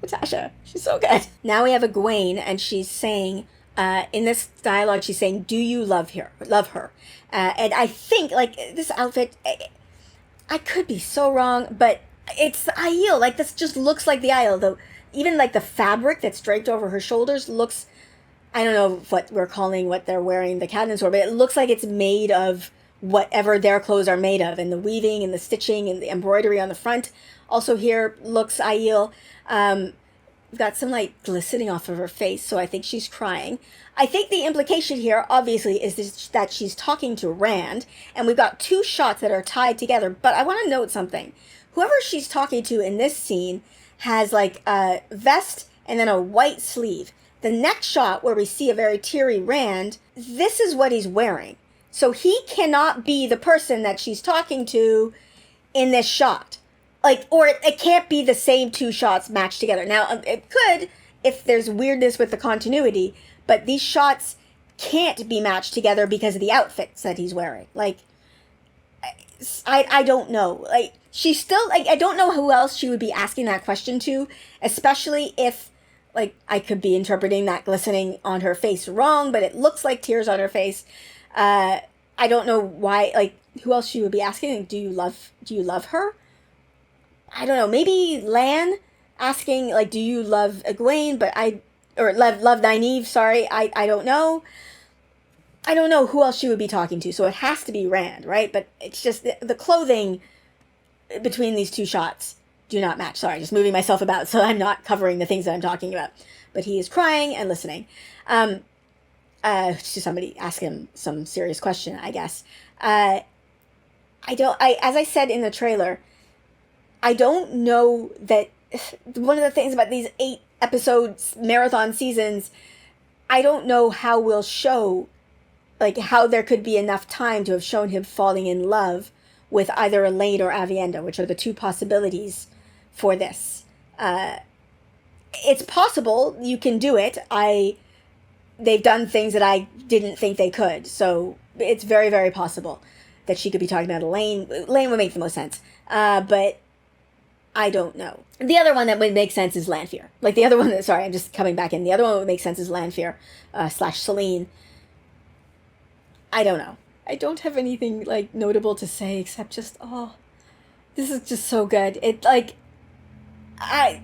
Speaker 1: Natasha, she's so good. Now we have Egwene, and she's saying, in this dialogue, she's saying, "Do you love her? And I think, like, this outfit, I could be so wrong, but it's Aiel. Like, this just looks like the Aiel. Though, even like the fabric that's draped over her shoulders looks, I don't know what we're calling what they're wearing the cabinets for, but it looks like it's made of whatever their clothes are made of, and the weaving and the stitching and the embroidery on the front also here looks Aiel. We've got some like glistening off of her face, so I think she's crying. I think the implication here obviously is that she's talking to Rand, and we've got two shots that are tied together, but I want to note something. Whoever she's talking to in this scene has like a vest and then a white sleeve. The next shot where we see a very teary Rand, this is what he's wearing. So he cannot be the person that she's talking to in this shot. Like, or it can't be the same two shots matched together. Now, it could if there's weirdness with the continuity, but these shots can't be matched together because of the outfits that he's wearing. Like, I don't know. Like, she's still, like, I don't know who else she would be asking that question to, especially if, like, I could be interpreting that glistening on her face wrong, but it looks like tears on her face. I don't know why, like, who else she would be asking. Like, do you love her? I don't know. Maybe Lan asking, like, do you love Egwene? Or love Nynaeve, sorry. I don't know. I don't know who else she would be talking to. So it has to be Rand, right? But it's just the clothing between these two shots do not match. Sorry, just moving myself about so I'm not covering the things that I'm talking about. But he is crying and listening. To somebody ask him some serious question, I guess. As I said in the trailer, I don't know that one of the things about these 8 episodes marathon seasons, I don't know how we'll show, like, how there could be enough time to have shown him falling in love with either Elaine or Aviendha, which are the two possibilities for this. It's possible you can do it. They've done things that I didn't think they could. So it's very, very possible that she could be talking about Elaine. Elaine would make the most sense. But I don't know. The other one that would make sense is Lanfear. Like the other one sorry, I'm just coming back in. The other one that would make sense is Lanfear / Celine. I don't know. I don't have anything like notable to say except just, this is just so good. It like, I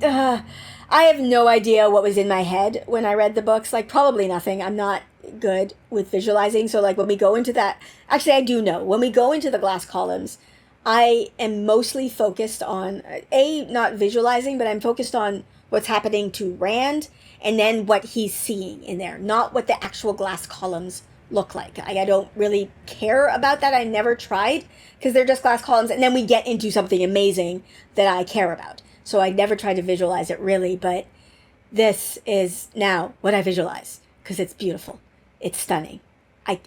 Speaker 1: have no idea what was in my head when I read the books. Like, probably nothing. I'm not good with visualizing. So, like, when we go into that... Actually, I do know. When we go into the glass columns, I am mostly focused on... not visualizing, but I'm focused on what's happening to Rand and then what he's seeing in there. Not what the actual glass columns look like. I don't really care about that. I never tried because they're just glass columns. And then we get into something amazing that I care about. So I never tried to visualize it really, but this is now what I visualize because it's beautiful. It's stunning. And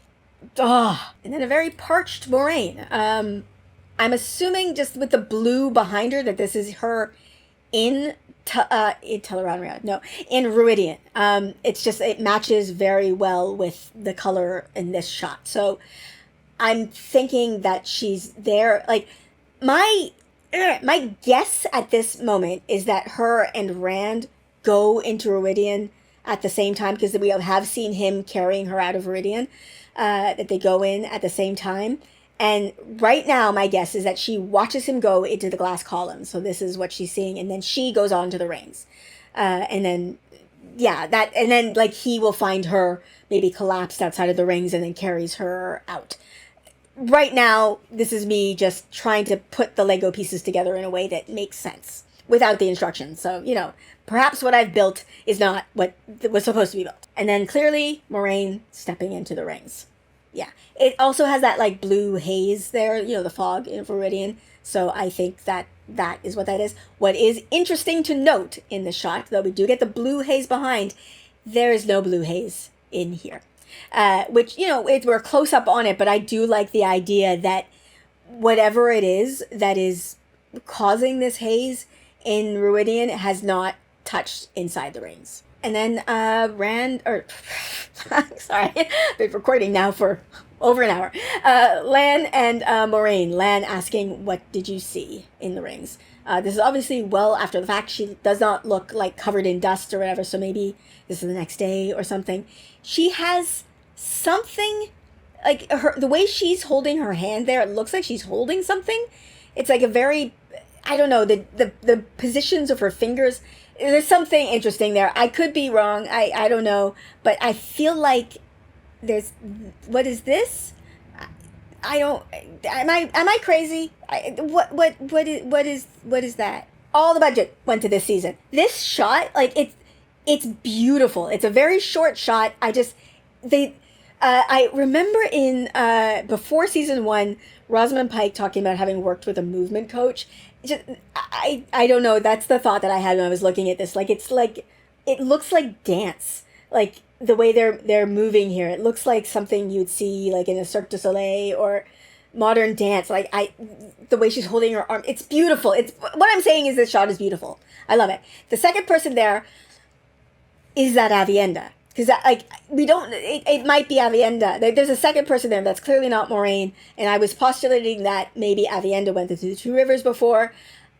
Speaker 1: then a very parched Moiraine. I'm assuming just with the blue behind her that this is her in Teleron. No, in Rhuidean. It's just, it matches very well with the color in this shot. So I'm thinking that she's there. Like, my guess at this moment is that her and Rand go into Rhuidean at the same time, because we have seen him carrying her out of Rhuidean, that they go in at the same time. And right now, my guess is that she watches him go into the glass column. So this is what she's seeing. And then she goes on to the rings. And then like he will find her maybe collapsed outside of the rings and then carries her out. Right now, this is me just trying to put the Lego pieces together in a way that makes sense without the instructions. So, perhaps what I've built is not what was supposed to be built. And then clearly, Moiraine stepping into the rings. Yeah. It also has that, like, blue haze there, the fog in Rhuidean. So I think that is what that is. What is interesting to note in the shot, though we do get the blue haze behind, there is no blue haze in here. Which, we're close up on it, but I do like the idea that whatever it is that is causing this haze in Rhuidean has not touched inside the rings. And then sorry, I've been recording now for over an hour. Lan and Moiraine. Lan asking, what did you see in the rings? This is obviously well after the fact. She does not look like covered in dust or whatever, so maybe this is the next day or something. She has something, like the way she's holding her hand there, it looks like she's holding something. It's like a very, I don't know, the positions of her fingers. There's something interesting there. I could be wrong. I don't know, but I feel like what is this? I don't. Am I crazy? What is that? All the budget went to this season. This shot, like it's beautiful. It's a very short shot. I remember in before season 1, Rosamund Pike talking about having worked with a movement coach. I don't know. That's the thought that I had when I was looking at this. Like it looks like dance. Like the way they're moving here, it looks like something you'd see like in a Cirque du Soleil or modern dance. Like the way she's holding her arm, it's beautiful. What I'm saying is this shot is beautiful. I love it. The second person there is that Aviendha. Because it might be Aviendha. There's a second person there that's clearly not Moiraine, and I was postulating that maybe Aviendha went through the Two Rivers before.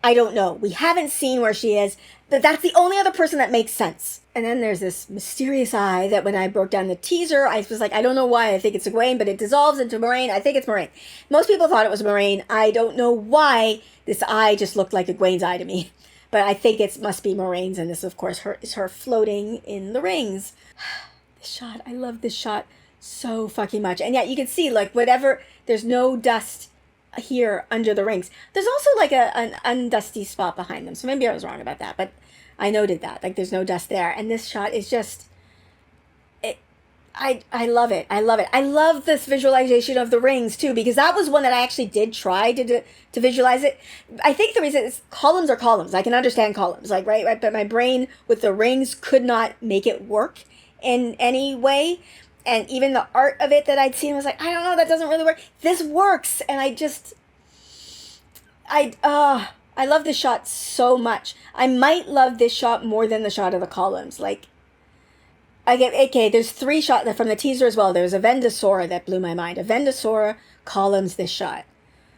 Speaker 1: I don't know. We haven't seen where she is, but that's the only other person that makes sense. And then there's this mysterious eye that when I broke down the teaser, I was like, I don't know why I think it's Egwene, but it dissolves into Moiraine. I think it's Moiraine. Most people thought it was Moiraine. I don't know why this eye just looked like Egwene's eye to me. But I think it must be Moraine's, and this, of course, is her floating in the rings. This shot, I love this shot so fucking much. And yeah, you can see, like, there's no dust here under the rings. There's also, like, an undusty spot behind them. So maybe I was wrong about that, but I noted that. Like, there's no dust there. And this shot is just... I love it. I love it. I love this visualization of the rings too, because that was one that I actually did try to visualize it. I think the reason is columns are columns. I can understand columns, like, right? But my brain with the rings could not make it work in any way. And even the art of it that I'd seen was like, I don't know, that doesn't really work. This works. And I love this shot so much. I might love this shot more than the shot of the columns. Like, okay, there's 3 shots from the teaser as well. There's Aviendha Sora that blew my mind. Aviendha Sora, columns, this shot.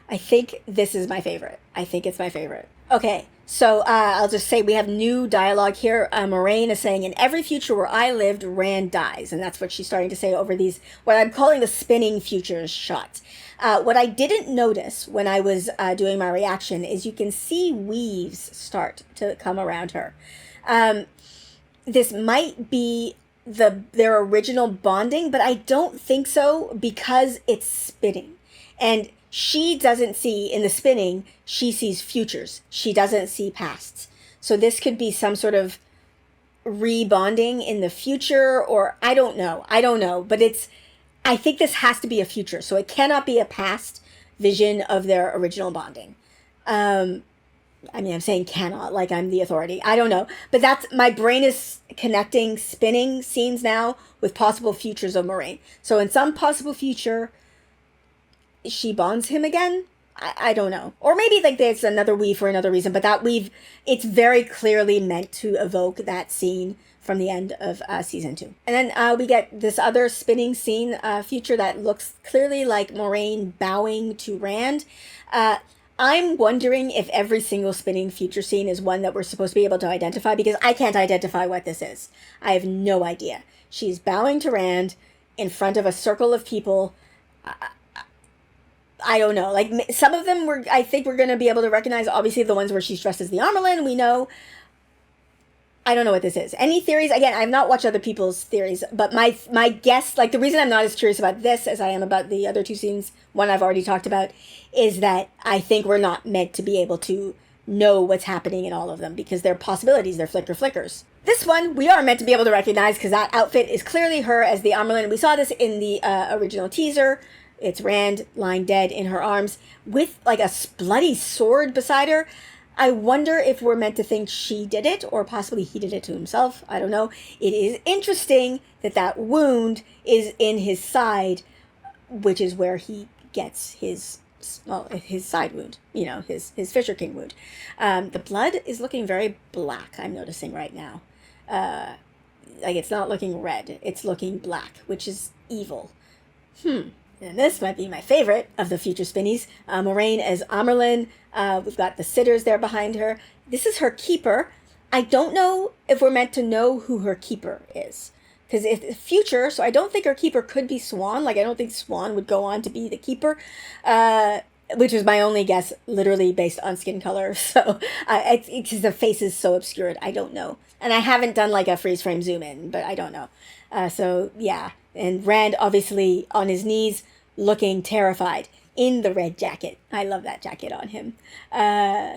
Speaker 1: I think this is my favorite. I think it's my favorite. Okay, so I'll just say we have new dialogue here. Moiraine is saying, in every future where I lived, Rand dies. And that's what she's starting to say over these, what I'm calling the spinning futures shots. What I didn't notice when I was doing my reaction is you can see weaves start to come around her. This might be their original bonding, but I don't think so because it's spinning. And she doesn't see, in the spinning, she sees futures. She doesn't see pasts. So this could be some sort of rebonding in the future, or I don't know. But I think this has to be a future. So it cannot be a past vision of their original bonding. I'm saying cannot, like I'm the authority. I don't know. But my brain is connecting spinning scenes now with possible futures of Moiraine. So in some possible future, she bonds him again? I don't know. Or maybe like there's another weave for another reason, but that weave, it's very clearly meant to evoke that scene from the end of season 2. And then we get this other spinning scene future that looks clearly like Moiraine bowing to Rand. I'm wondering if every single spinning future scene is one that we're supposed to be able to identify, because I can't identify what this is. I have no idea. She's bowing to Rand in front of a circle of people. I don't know. Like, some of them I think we're going to be able to recognize. Obviously, the ones where she's dressed as the Armelin, we know. I don't know what this is. Any theories? Again, I've not watched other people's theories, but my guess, like the reason I'm not as curious about this as I am about the other 2 scenes, one I've already talked about, is that I think we're not meant to be able to know what's happening in all of them, because they're possibilities, they're flickers. This one, we are meant to be able to recognize, because that outfit is clearly her as the Armelin. We saw this in the original teaser. It's Rand lying dead in her arms with like a bloody sword beside her. I wonder if we're meant to think she did it, or possibly he did it to himself. I don't know. It is interesting that that wound is in his side, which is where he gets his side wound, his Fisher King wound. The blood is looking very black, I'm noticing right now. Like, it's not looking red, it's looking black, which is evil. And this might be my favorite of the future spinnies. Moiraine as Amerlin. We've got the sitters there behind her. This is her keeper. I don't know if we're meant to know who her keeper is. Because if future, so I don't think her keeper could be Swan. Like, I don't think Swan would go on to be the keeper. Which was my only guess, literally based on skin color. So, because the face is so obscured, I don't know. And I haven't done like a freeze frame zoom in, but I don't know. So, yeah. And Rand, obviously, on his knees, looking terrified in the red jacket. I love that jacket on him.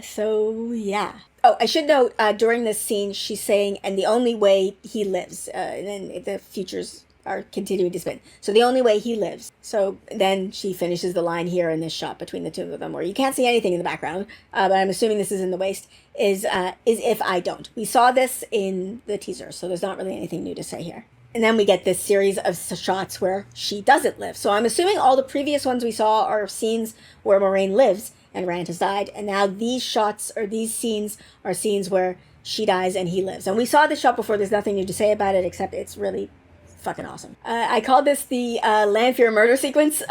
Speaker 1: So, yeah. Oh, I should note, during this scene, she's saying, and the only way he lives, and then the futures are continuing to spin. So the only way he lives. So then she finishes the line here in this shot between the two of them, where you can't see anything in the background, but I'm assuming this is in the waist, is if I don't. We saw this in the teaser, so there's not really anything new to say here. And then we get this series of shots where she doesn't live. So I'm assuming all the previous ones we saw are scenes where Moiraine lives and Rand has died. And now these shots, or these scenes, are scenes where she dies and he lives. And we saw this shot before. There's nothing new to say about it, except it's really fucking awesome. I called this the Lanfear murder sequence.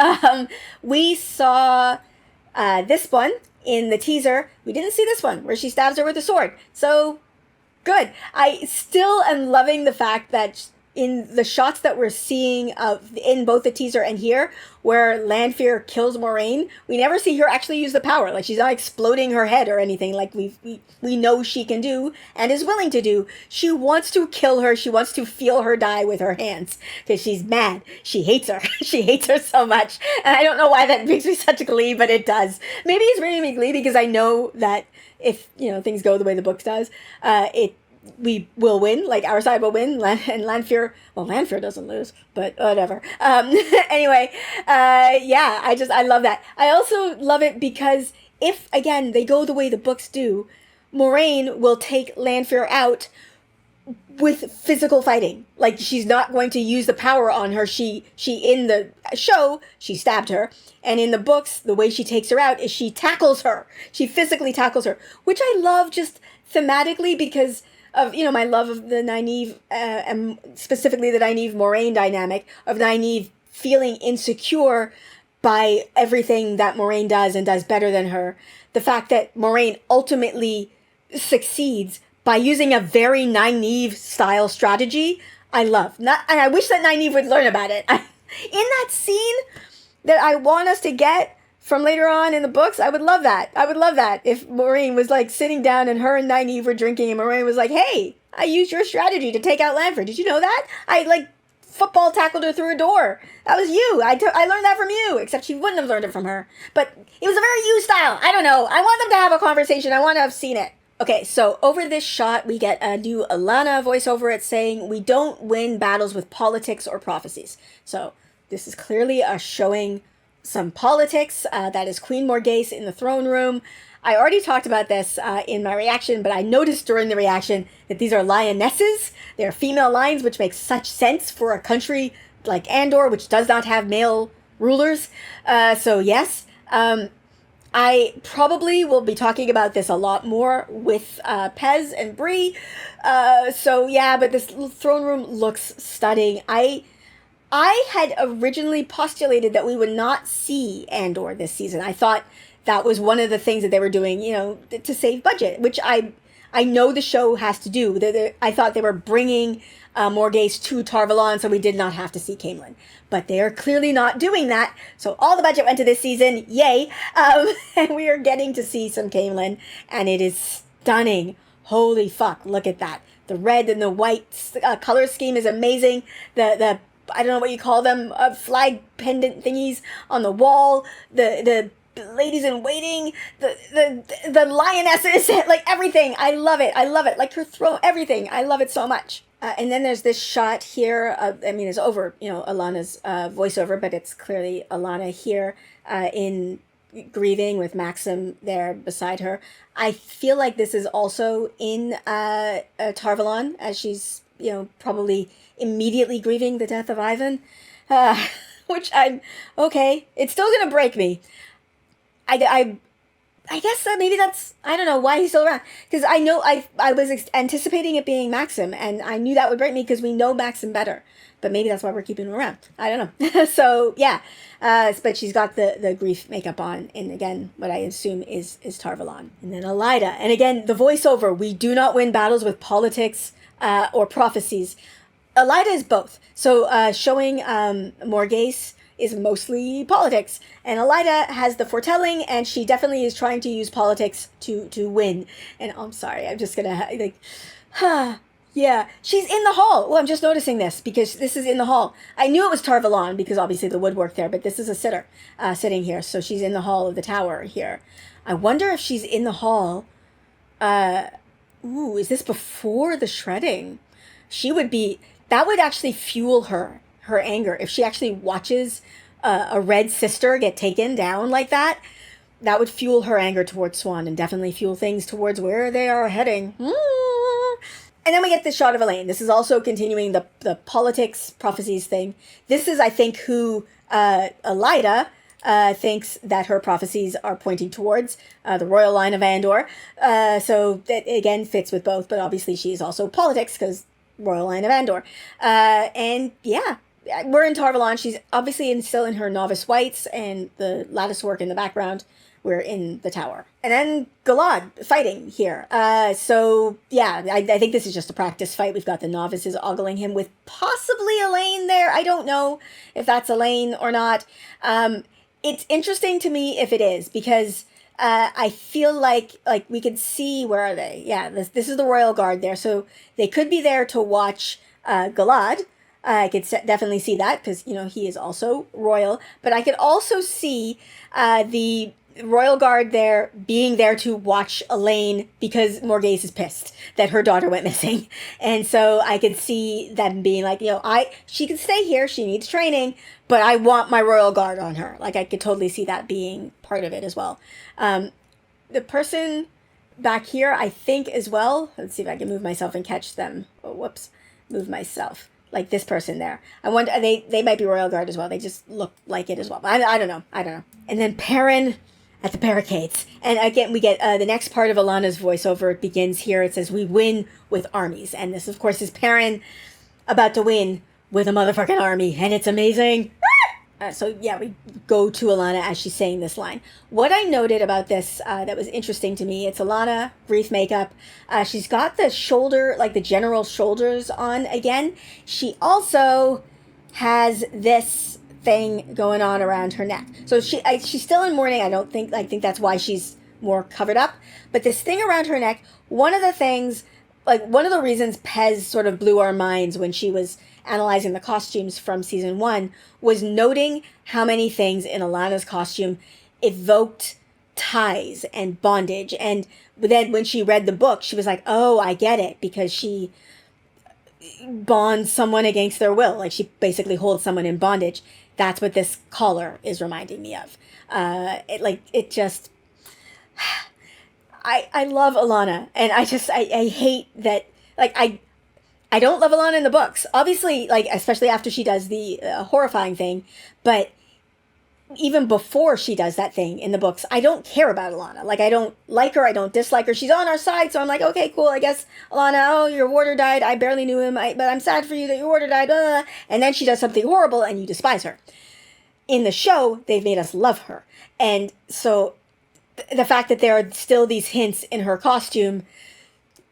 Speaker 1: We saw this one in the teaser. We didn't see this one, where she stabs her with a sword. So, good. I still am loving the fact that in the shots that we're seeing in both the teaser and here, where Lanfear kills Moiraine, we never see her actually use the power. Like, she's not exploding her head or anything like we know she can do and is willing to do. She wants to kill her. She wants to feel her die with her hands because she's mad. She hates her. She hates her so much. And I don't know why that makes me such glee, but it does. Maybe it's bringing me glee because I know that if, things go the way the book does, we will win, like our side will win, and Lanfear doesn't lose, but whatever. Anyway, yeah, I love that. I also love it because if, again, they go the way the books do, Moiraine will take Lanfear out with physical fighting. Like, she's not going to use the power on her. She in the show, she stabbed her, and in the books, the way she takes her out is she tackles her. She physically tackles her, which I love just thematically because of, my love of the Nynaeve, and specifically the Nynaeve-Moiraine dynamic, of Nynaeve feeling insecure by everything that Moiraine does and does better than her. The fact that Moiraine ultimately succeeds by using a very Nynaeve-style strategy, I love. And I wish that Nynaeve would learn about it. In that scene that I want us to get from later on in the books, I would love that. I would love that if Moiraine was like sitting down and her and Nynaeve were drinking and Moiraine was like, hey, I used your strategy to take out Lanfear. Did you know that? I like football tackled her through a door. That was you. I learned that from you, except she wouldn't have learned it from her. But it was a very you style. I don't know. I want them to have a conversation. I want to have seen it. Okay, so over this shot, we get a new Alanna voiceover. It's saying, we don't win battles with politics or prophecies. So this is clearly a showing some politics. That is Queen Morgase in the throne room. I already talked about this in my reaction, but I noticed during the reaction that these are lionesses. They're female lions, which makes such sense for a country like Andor, which does not have male rulers. So yes, I probably will be talking about this a lot more with Pez and Bree. So yeah, but this throne room looks stunning. I had originally postulated that we would not see Andor this season. I thought that was one of the things that they were doing, to save budget, which I know the show has to do. I thought they were bringing Morgase to Tar Valon, so we did not have to see Caemlyn. But they are clearly not doing that, so all the budget went to this season, yay! And we are getting to see some Caemlyn, and it is stunning. Holy fuck, look at that. The red and the white color scheme is amazing. The I don't know what you call them, flag pendant thingies on the wall, the ladies in waiting, the lionesses, like everything. I love it. Like her throat, everything. I love it so much. And then there's this shot here. It's over, Alanna's voiceover, but it's clearly Alanna here in, grieving with Maxim there beside her. I feel like this is also in Tarvalon, as she's, probably immediately grieving the death of Ivan, which I'm, okay, it's still going to break me. I guess maybe that's, I don't know why he's still around. Because I know I was anticipating it being Maxim, and I knew that would break me because we know Maxim better. But maybe that's why we're keeping him around. I don't know. So, yeah. But she's got the grief makeup on. And again, what I assume is Tarvalon. And then Elaida. And again, the voiceover. We do not win battles with politics or prophecies. Elaida is both. So showing Morghese is mostly politics. And Elaida has the foretelling, and she definitely is trying to use politics to win. And I'm sorry, I'm just gonna, yeah, she's in the hall. Oh, I'm just noticing this, because this is in the hall. I knew it was Tarvalon, because obviously the woodwork there, but this is a sitter sitting here, so she's in the hall of the tower here. I wonder if she's in the hall, is this before the shredding? She would be, that would actually fuel her anger. If she actually watches a red sister get taken down like that, that would fuel her anger towards Swan, and definitely fuel things towards where they are heading. And then we get this shot of Elaine. This is also continuing the politics prophecies thing. This is, I think, who Elaida thinks that her prophecies are pointing towards, the royal line of Andor. So that, again, fits with both, but obviously she's also politics, because royal line of Andor. And yeah, we're in Tarvalon. She's obviously still in her novice whites and the lattice work in the background. We're in the tower. And then Galad fighting here. So yeah, I think this is just a practice fight. We've got the novices ogling him with possibly Elaine there. I don't know if that's Elaine or not. It's interesting to me if it is, because I feel like we could see, where are they? Yeah, this is the Royal Guard there. So they could be there to watch Galad. I could definitely see that, because, he is also royal. But I could also see the Royal Guard there being there to watch Elaine, because Morghese is pissed that her daughter went missing. And so I could see them being like, she can stay here, she needs training, but I want my Royal Guard on her. Like, I could totally see that being part of it as well. The person back here, I think as well, let's see if I can move myself and catch them. Oh, whoops, move myself. Like this person there. I wonder, they might be Royal Guard as well. They just look like it as well. I don't know. And then Perrin at the barricades. And again, we get the next part of Alanna's voiceover. It begins here. It says, "We win with armies." And this, of course, is Perrin about to win with a motherfucking army. And it's amazing. So yeah, we go to Alanna as she's saying this line. What I noted about this that was interesting to me, it's Alanna, brief makeup. She's got the shoulder, like the general shoulders on again. She also has this thing going on around her neck. So she's still in mourning. I think that's why she's more covered up. But this thing around her neck, one of the reasons Pez sort of blew our minds when she was analyzing the costumes from season 1 was noting how many things in Alanna's costume evoked ties and bondage. And then when she read the book, she was like, oh, I get it, because she bonds someone against their will. Like, she basically holds someone in bondage. That's what this collar is reminding me of. I love Alanna, and I hate that, I don't love Alanna in the books. Obviously, especially after she does the horrifying thing, but even before she does that thing in the books, I don't care about Alanna. I don't like her, I don't dislike her. She's on our side, so I'm like, okay, cool, I guess, Alanna, oh, your warder died, I barely knew him, but I'm sad for you that your warder died, blah, blah, blah. And then she does something horrible, and you despise her. In the show, they've made us love her. And so the fact that there are still these hints in her costume,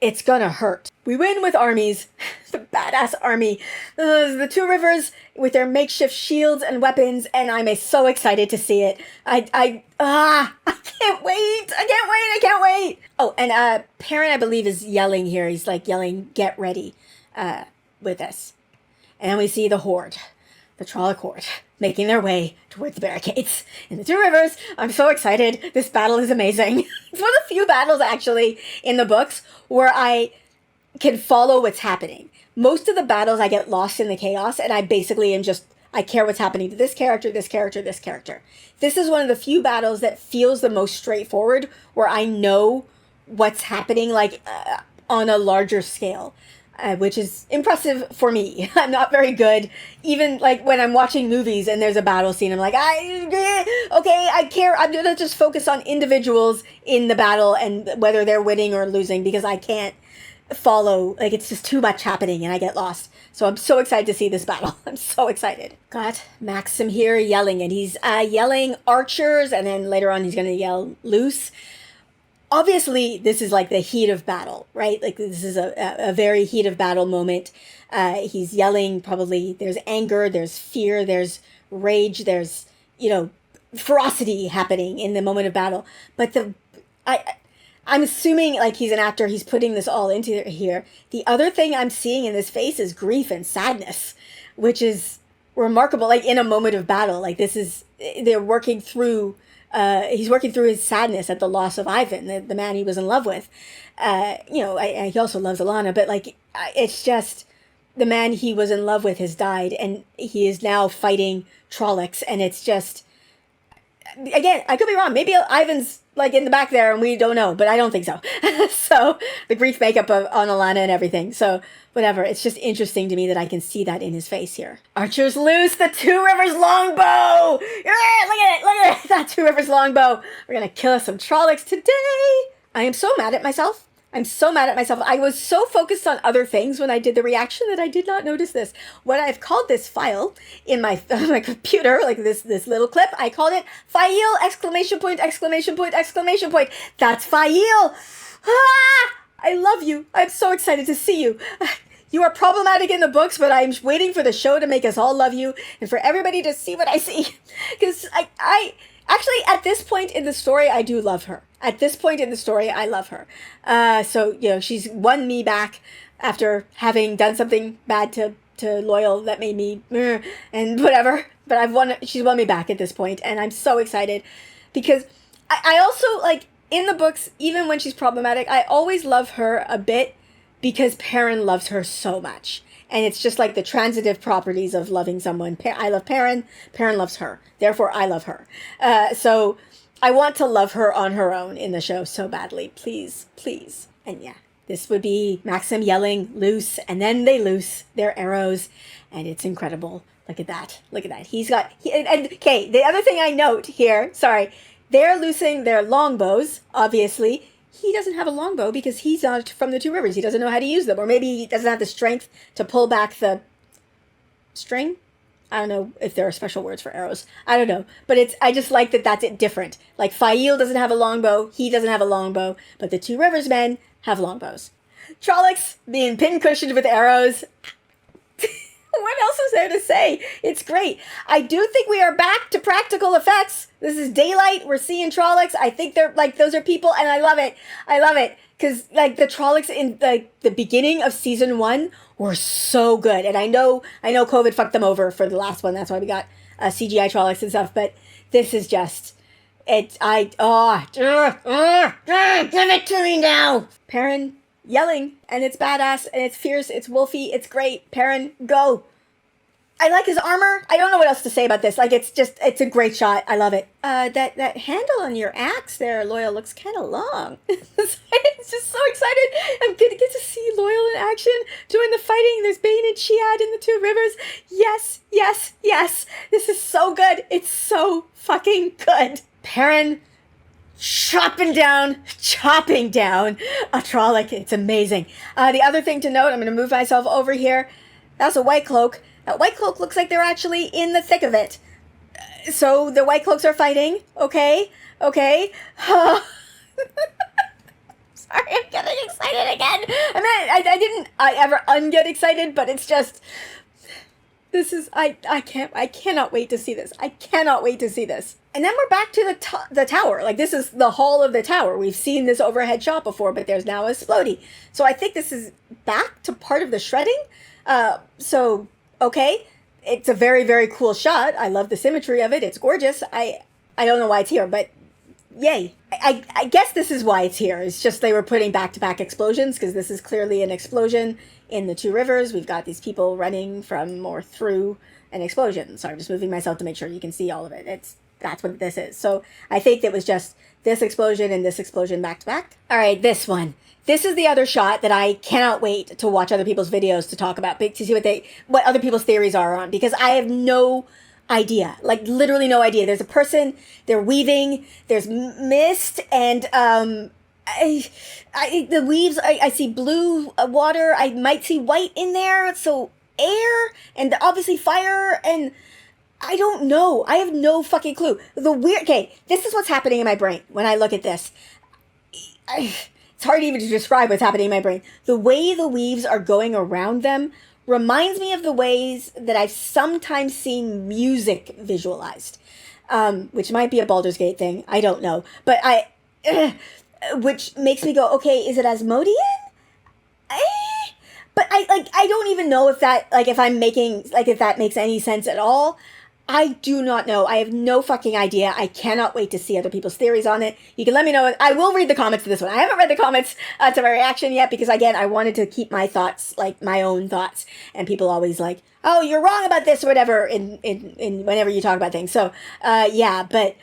Speaker 1: it's gonna hurt. We win with armies. The badass army. The Two Rivers with their makeshift shields and weapons, and I'm so excited to see it. I can't wait. I can't wait. Oh, and Perrin, I believe, is yelling here. He's yelling, "Get ready," with us. And then we see the Horde, the Trolloc Horde, making their way towards the barricades in the Two Rivers. I'm so excited. This battle is amazing. It's one of the few battles, actually, in the books where I can follow what's happening. Most of the battles, I get lost in the chaos, and I basically am just, I care what's happening to this character, this character, this character. This is one of the few battles that feels the most straightforward, where I know what's happening, like, on a larger scale. Which is impressive for me. I'm not very good. Even like when I'm watching movies and there's a battle scene, I'm like, I care. I'm gonna just focus on individuals in the battle and whether they're winning or losing, because I can't follow. Like, it's just too much happening and I get lost. So I'm so excited to see this battle. I'm so excited. Got Maxim here yelling, and he's yelling archers, and then later on he's gonna yell loose. Obviously, this is like the heat of battle, right? Like, this is a very heat of battle moment. He's yelling, probably there's anger, there's fear, there's rage, there's, ferocity happening in the moment of battle. But I'm assuming, like, he's an actor, he's putting this all into here. The other thing I'm seeing in this face is grief and sadness, which is remarkable, like, in a moment of battle. Like, they're working through... he's working through his sadness at the loss of Ivan, the man he was in love with. He also loves Alanna, but like, it's just the man he was in love with has died, and he is now fighting Trollocs, and it's just, again, I could be wrong. Maybe Ivan's like in the back there and we don't know, but I don't think so. So the grief makeup on Alanna and everything. So whatever. It's just interesting to me that I can see that in his face here. Archers loose the Two Rivers longbow. Yeah, look at it. That Two Rivers longbow. We're going to kill some Trollocs today. I am so mad at myself. I was so focused on other things when I did the reaction that I did not notice this. What I've called this file in my computer, like this little clip, I called it Aiel! Exclamation point, exclamation point, exclamation point. That's Aiel! Ah! I love you. I'm so excited to see you. You are problematic in the books, but I'm waiting for the show to make us all love you and for everybody to see what I see. Because I actually, at this point in the story, I do love her. At this point in the story, I love her. So, she's won me back after having done something bad to Loyal that made me, and whatever. But she's won me back at this point, and I'm so excited. Because I also, like, in the books, even when she's problematic, I always love her a bit because Perrin loves her so much. And it's just like the transitive properties of loving someone. I love Perrin, Perrin loves her. Therefore, I love her. So I want to love her on her own in the show so badly. Please, please. And yeah, this would be Maxim yelling loose, and then they loose their arrows, and it's incredible. Look at that. Look at that. Okay, the other thing I note here, sorry, they're loosing their longbows, obviously. He doesn't have a longbow because he's not from the Two Rivers. He doesn't know how to use them. Or maybe he doesn't have the strength to pull back the string. I don't know if there are special words for arrows. I don't know. But I just like that that's it different. Like, Aiel doesn't have a longbow. He doesn't have a longbow. But the Two Rivers men have longbows. Trollocs being pincushioned with arrows. What else is there to say? It's great. I do think we are back to practical effects. This is daylight. We're seeing Trollocs. I think they're like, those are people, and I love it. I love it. Because like the Trollocs in the beginning of season 1 were so good. And I know COVID fucked them over for the last one. That's why we got CGI Trollocs and stuff. But this is just, give it to me now. Perrin yelling, and it's badass, and it's fierce, it's wolfy, it's great. Perrin, go. I like his armor. I don't know what else to say about this. Like, it's a great shot. I love it. That handle on your axe there, Loyal, looks kind of long. It's just so excited. I'm going to get to see Loyal in action doing the fighting. There's Bane and Chiad in the Two Rivers. Yes, yes, yes. This is so good. It's so fucking good. Perrin chopping down a Trolloc. It's amazing. The other thing to note, I'm going to move myself over here. That's a White Cloak. That White Cloak looks like they're actually in the thick of it. So the White Cloaks are fighting. Okay. Sorry, I'm getting excited again. I didn't ever unget excited, but it's just, this is, I cannot wait to see this. I cannot wait to see this. And then we're back to the tower. Like, this is the hall of the tower. We've seen this overhead shot before, but there's now a splody. So I think this is back to part of the shredding. Okay, it's a very, very cool shot. I love the symmetry of it. It's gorgeous. I don't know why it's here, but yay. I guess this is why it's here. It's just they were putting back-to-back explosions, because this is clearly an explosion in the Two Rivers. We've got these people running from or through an explosion. So I'm just moving myself to make sure you can see all of it. That's what this is. So I think it was just this explosion and this explosion back to back. All right, this one. This is the other shot that I cannot wait to watch other people's videos to talk about, to see what other people's theories are on, because I have no idea, like literally no idea. There's a person, they're weaving, there's mist, and the weaves, I see blue water, I might see white in there, so air, and obviously fire, and I don't know. I have no fucking clue. Okay, this is what's happening in my brain when I look at this. It's hard even to describe what's happening in my brain. The way the weaves are going around them reminds me of the ways that I've sometimes seen music visualized, which might be a Baldur's Gate thing. I don't know. But which makes me go, okay, is it Asmodean? But I don't even know if that, like, if that makes any sense at all. I do not know. I have no fucking idea. I cannot wait to see other people's theories on it. You can let me know. I will read the comments to this one. I haven't read the comments to my reaction yet because, again, I wanted to keep my thoughts, like, my own thoughts. And people always like, oh, you're wrong about this or whatever in whenever you talk about things. So, yeah, but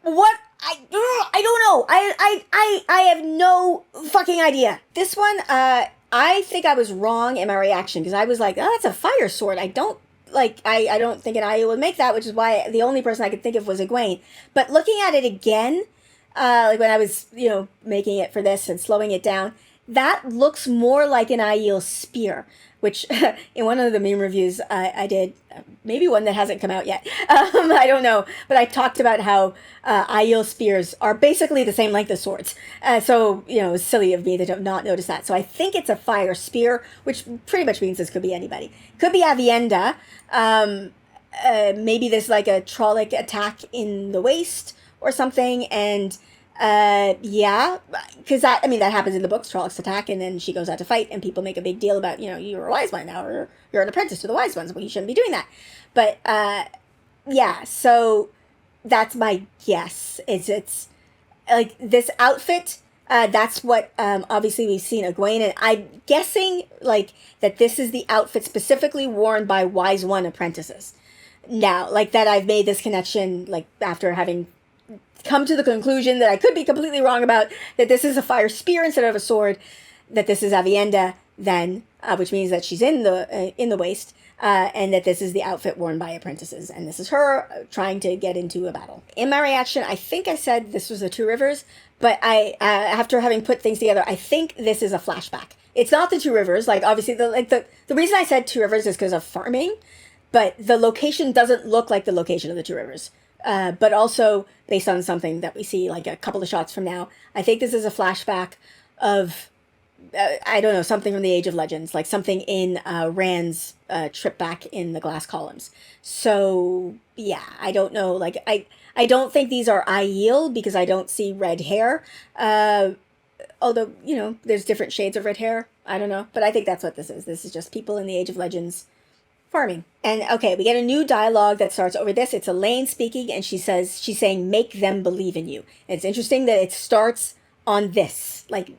Speaker 1: what? I don't know. I have no fucking idea. This one, I think I was wrong in my reaction because I was like, oh, that's a fire sword. I don't think an Aiel would make that, which is why the only person I could think of was Egwene. But looking at it again, like when I was, making it for this and slowing it down, that looks more like an Aiel spear, which in one of the meme reviews I did, maybe one that hasn't come out yet, I don't know, but I talked about how Aiel spears are basically the same length as swords. So, it's silly of me to not notice that. So I think it's a fire spear, which pretty much means this could be anybody. Could be Aviendha. Maybe there's like a Trollic attack in the waist or something, and yeah, because that happens in the books, Trollic's attack, and then she goes out to fight, and people make a big deal about, you're a wise one now, or you're an apprentice to the wise ones, well, you shouldn't be doing that. But, yeah, so that's my guess. It's like, this outfit, that's what, obviously we've seen Egwene, and I'm guessing, like, that this is the outfit specifically worn by Wise One apprentices. Now, like, that I've made this connection, like, after having come to the conclusion that I could be completely wrong about, that this is a fire spear instead of a sword, that this is Aviendha then, which means that she's in the waist, and that this is the outfit worn by apprentices, and this is her trying to get into a battle. In my reaction, I think I said this was the Two Rivers, but after having put things together, I think this is a flashback. It's not the Two Rivers, like, obviously, the reason I said Two Rivers is because of farming, but the location doesn't look like the location of the Two Rivers. But also based on something that we see like a couple of shots from now. I think this is a flashback of, I don't know, something from the Age of Legends, like something in Rand's trip back in the glass columns. So, yeah, I don't know. Like, I don't think these are Aiel because I don't see red hair. Although, there's different shades of red hair. I don't know. But I think that's what this is. This is just people in the Age of Legends farming. And okay, we get a new dialogue that starts over this. It's Elaine speaking, and she's saying, make them believe in you. And it's interesting that it starts on this, like,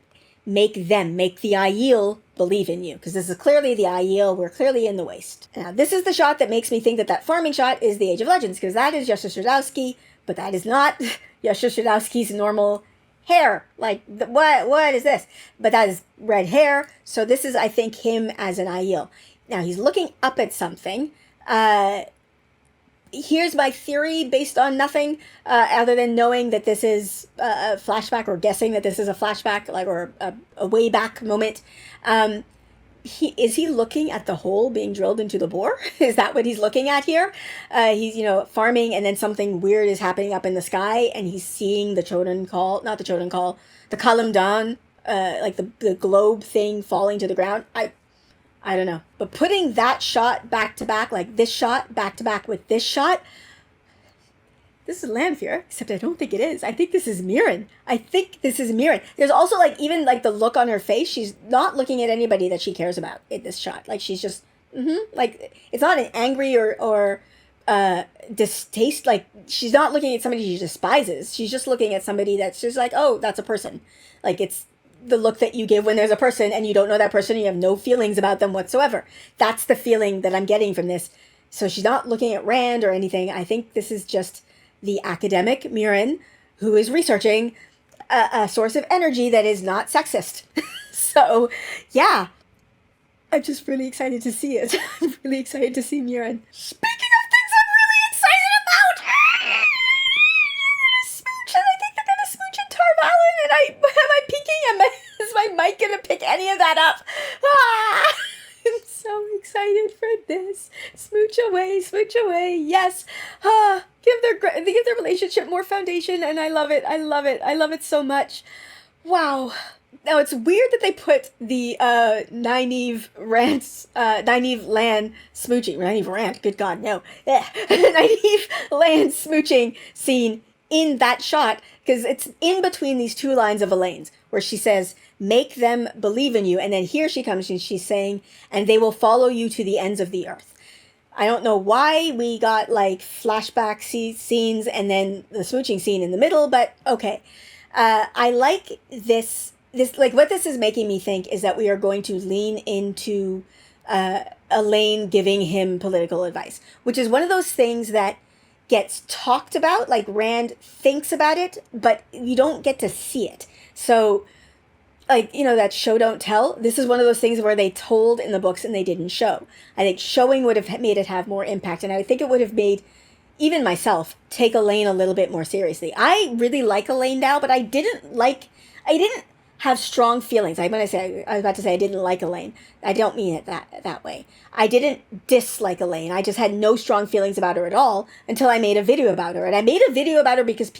Speaker 1: make the Aiel believe in you, because this is clearly the Aiel. We're clearly in the waste. Now, this is the shot that makes me think that farming shot is the Age of Legends, because that is Yasha Stradowski, but that is not Yasha Stradowski's normal hair. Like, what is this? But that is red hair. So this is, I think, him as an Aiel. Now, he's looking up at something. Here's my theory based on nothing other than knowing that this is a flashback, or guessing that this is a flashback, like, or a way back moment. Is he looking at the hole being drilled into the bore? Is that what he's looking at here? He's, farming, and then something weird is happening up in the sky, and he's seeing the Column Dawn, like the globe thing falling to the ground. I don't know. But putting that shot back to back, like this shot back to back with this shot, this is Lanfear, except I don't think it is. I think this is Moiraine. There's also, like, even, like, the look on her face. She's not looking at anybody that she cares about in this shot. Like, she's just, like, it's not an angry or distaste. Like, she's not looking at somebody she despises. She's just looking at somebody that's just like, oh, that's a person. Like, it's the look that you give when there's a person and you don't know that person, and you have no feelings about them whatsoever. That's the feeling that I'm getting from this So she's not looking at Rand or anything. I think this is just the academic Moiraine who is researching a source of energy that is not sexist. So, yeah. I'm just really excited to see it. I'm really excited to see Moiraine. Speaking of things I'm really excited about, smooch, and I think they're gonna smooch in Valon, and am I peeking? Is my mic gonna pick any of that up? Ah! I'm so excited for this. Smooch away, yes. Give their relationship more foundation, and I love it so much. Wow. Now it's weird that they put the Nynaeve Lan smooching, Nynaeve Rant, good God, no. Nynaeve Lan smooching scene in that shot, because it's in between these two lines of Elaine's, where she says, make them believe in you, and then here she comes and she's saying, and they will follow you to the ends of the earth. I don't know why we got like flashback scenes and then the smooching scene in the middle, but okay. I like this, like what this is making me think is that we are going to lean into Elaine giving him political advice, which is one of those things that gets talked about, like Rand thinks about it, but you don't get to see it. So, like, you know, that show don't tell, this is one of those things where they told in the books and they didn't show. I think showing would have made it have more impact, and I think it would have made even myself take Elaine a little bit more seriously. I really like Elaine now, but I didn't have strong feelings. I was about to say I didn't like Elaine. I don't mean it that way. I didn't dislike Elaine. I just had no strong feelings about her at all until I made a video about her. And I made a video about her because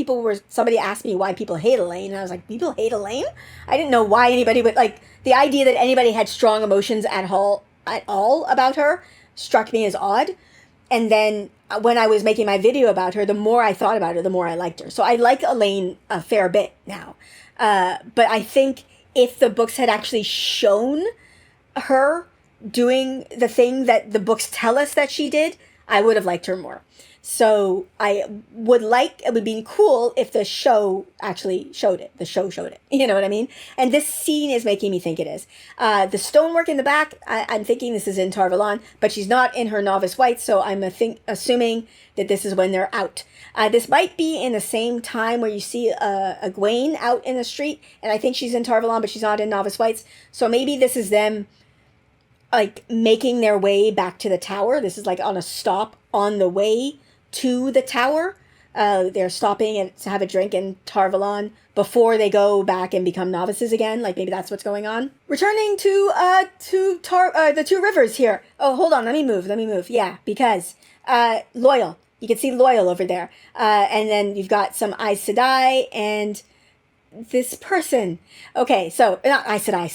Speaker 1: somebody asked me why people hate Elaine. And I was like, people hate Elaine? I didn't know why anybody would, like, the idea that anybody had strong emotions at all about her struck me as odd. And then when I was making my video about her, the more I thought about her, the more I liked her. So I like Elaine a fair bit now. But I think if the books had actually shown her doing the thing that the books tell us that she did, I would have liked her more. So it would be cool if the show actually showed it. The show showed it. You know what I mean? And this scene is making me think it is. The stonework in the back, I'm thinking this is in Valon, but she's not in her novice white, so I'm assuming that this is when they're out. This might be in the same time where you see Egwene out in the street, and I think she's in Valon, but she's not in novice whites. So maybe this is them, like, making their way back to the tower. This is like on a stop on the way to the tower. They're stopping to have a drink in Valon before they go back and become novices again. Like, maybe that's what's going on. Returning to the two rivers here. Oh, hold on. Let me move. Yeah, because Loyal. You can see Loyal over there. And then you've got some Aes Sedai and this person. Okay, so, not Aes Sedai.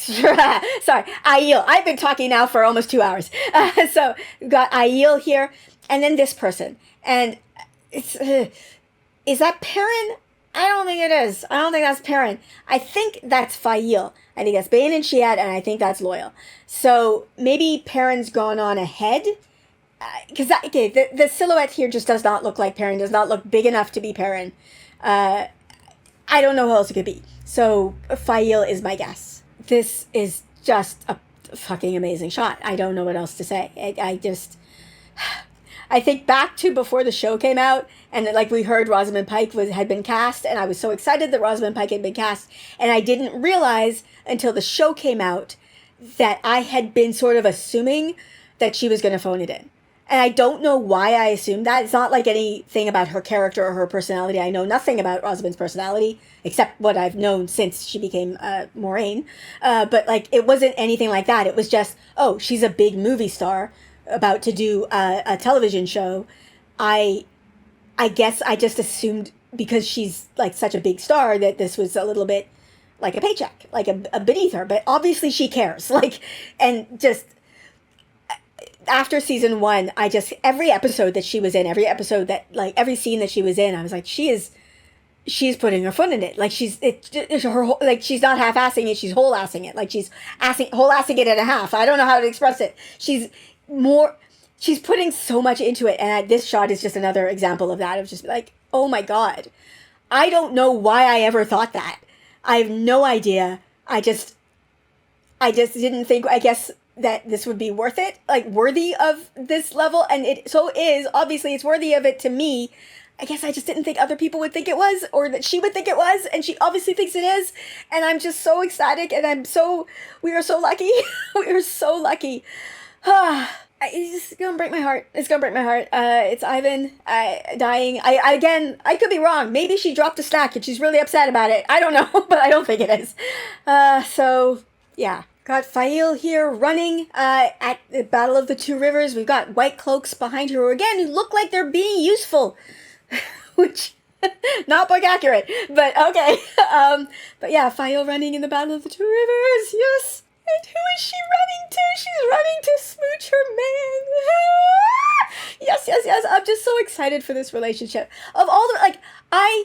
Speaker 1: Sorry, Aiel. I've been talking now for almost 2 hours. So, we've got Aiel here, and then this person. And it's, is that Perrin? I don't think it is. I don't think that's Perrin. I think that's Fael. I think that's Bane and Shiad, and I think that's Loyal. So, maybe Perrin's gone on ahead. Because the silhouette here just does not look like Perrin, does not look big enough to be Perrin. I don't know who else it could be. So, Fael is my guess. This is just a fucking amazing shot. I don't know what else to say. I think back to before the show came out, and like we heard Rosamund Pike had been cast, and I was so excited that Rosamund Pike had been cast, and I didn't realize until the show came out that I had been sort of assuming that she was going to phone it in. And I don't know why I assumed that. It's not like anything about her character or her personality. I know nothing about Rosamund's personality, except what I've known since she became Moiraine. But like, it wasn't anything like that. It was just, oh, she's a big movie star about to do a television show. I guess I just assumed because she's like such a big star that this was a little bit like a paycheck, like a beneath her. But obviously she cares. Like, and just after season 1, every episode that she was in, every scene that she was in, I was like, she's putting her foot in it. Like she's not half-assing it, she's whole-assing it. Like she's whole-assing it and a half. I don't know how to express it. She's putting so much into it. And this shot is just another example of that. Of just like, oh my God. I don't know why I ever thought that. I have no idea. I just didn't think, I guess, that this would be worth it, like worthy of this level, and it so is. Obviously, it's worthy of it to me. I guess I just didn't think other people would think it was, or that she would think it was, and she obviously thinks it is, and I'm just so ecstatic, and we are so lucky. We are so lucky. It's just gonna break my heart. It's gonna break my heart. It's Ivan dying. I could be wrong. Maybe she dropped a snack and she's really upset about it. I don't know, but I don't think it is. So yeah. Got Fail here running at the Battle of the Two Rivers. We've got white cloaks behind her who, again, who look like they're being useful. Which, not book accurate, but okay. But yeah, Fail running in the Battle of the Two Rivers. Yes. And who is she running to? She's running to smooch her man. Yes, yes, yes. I'm just so excited for this relationship. Of all the, like, I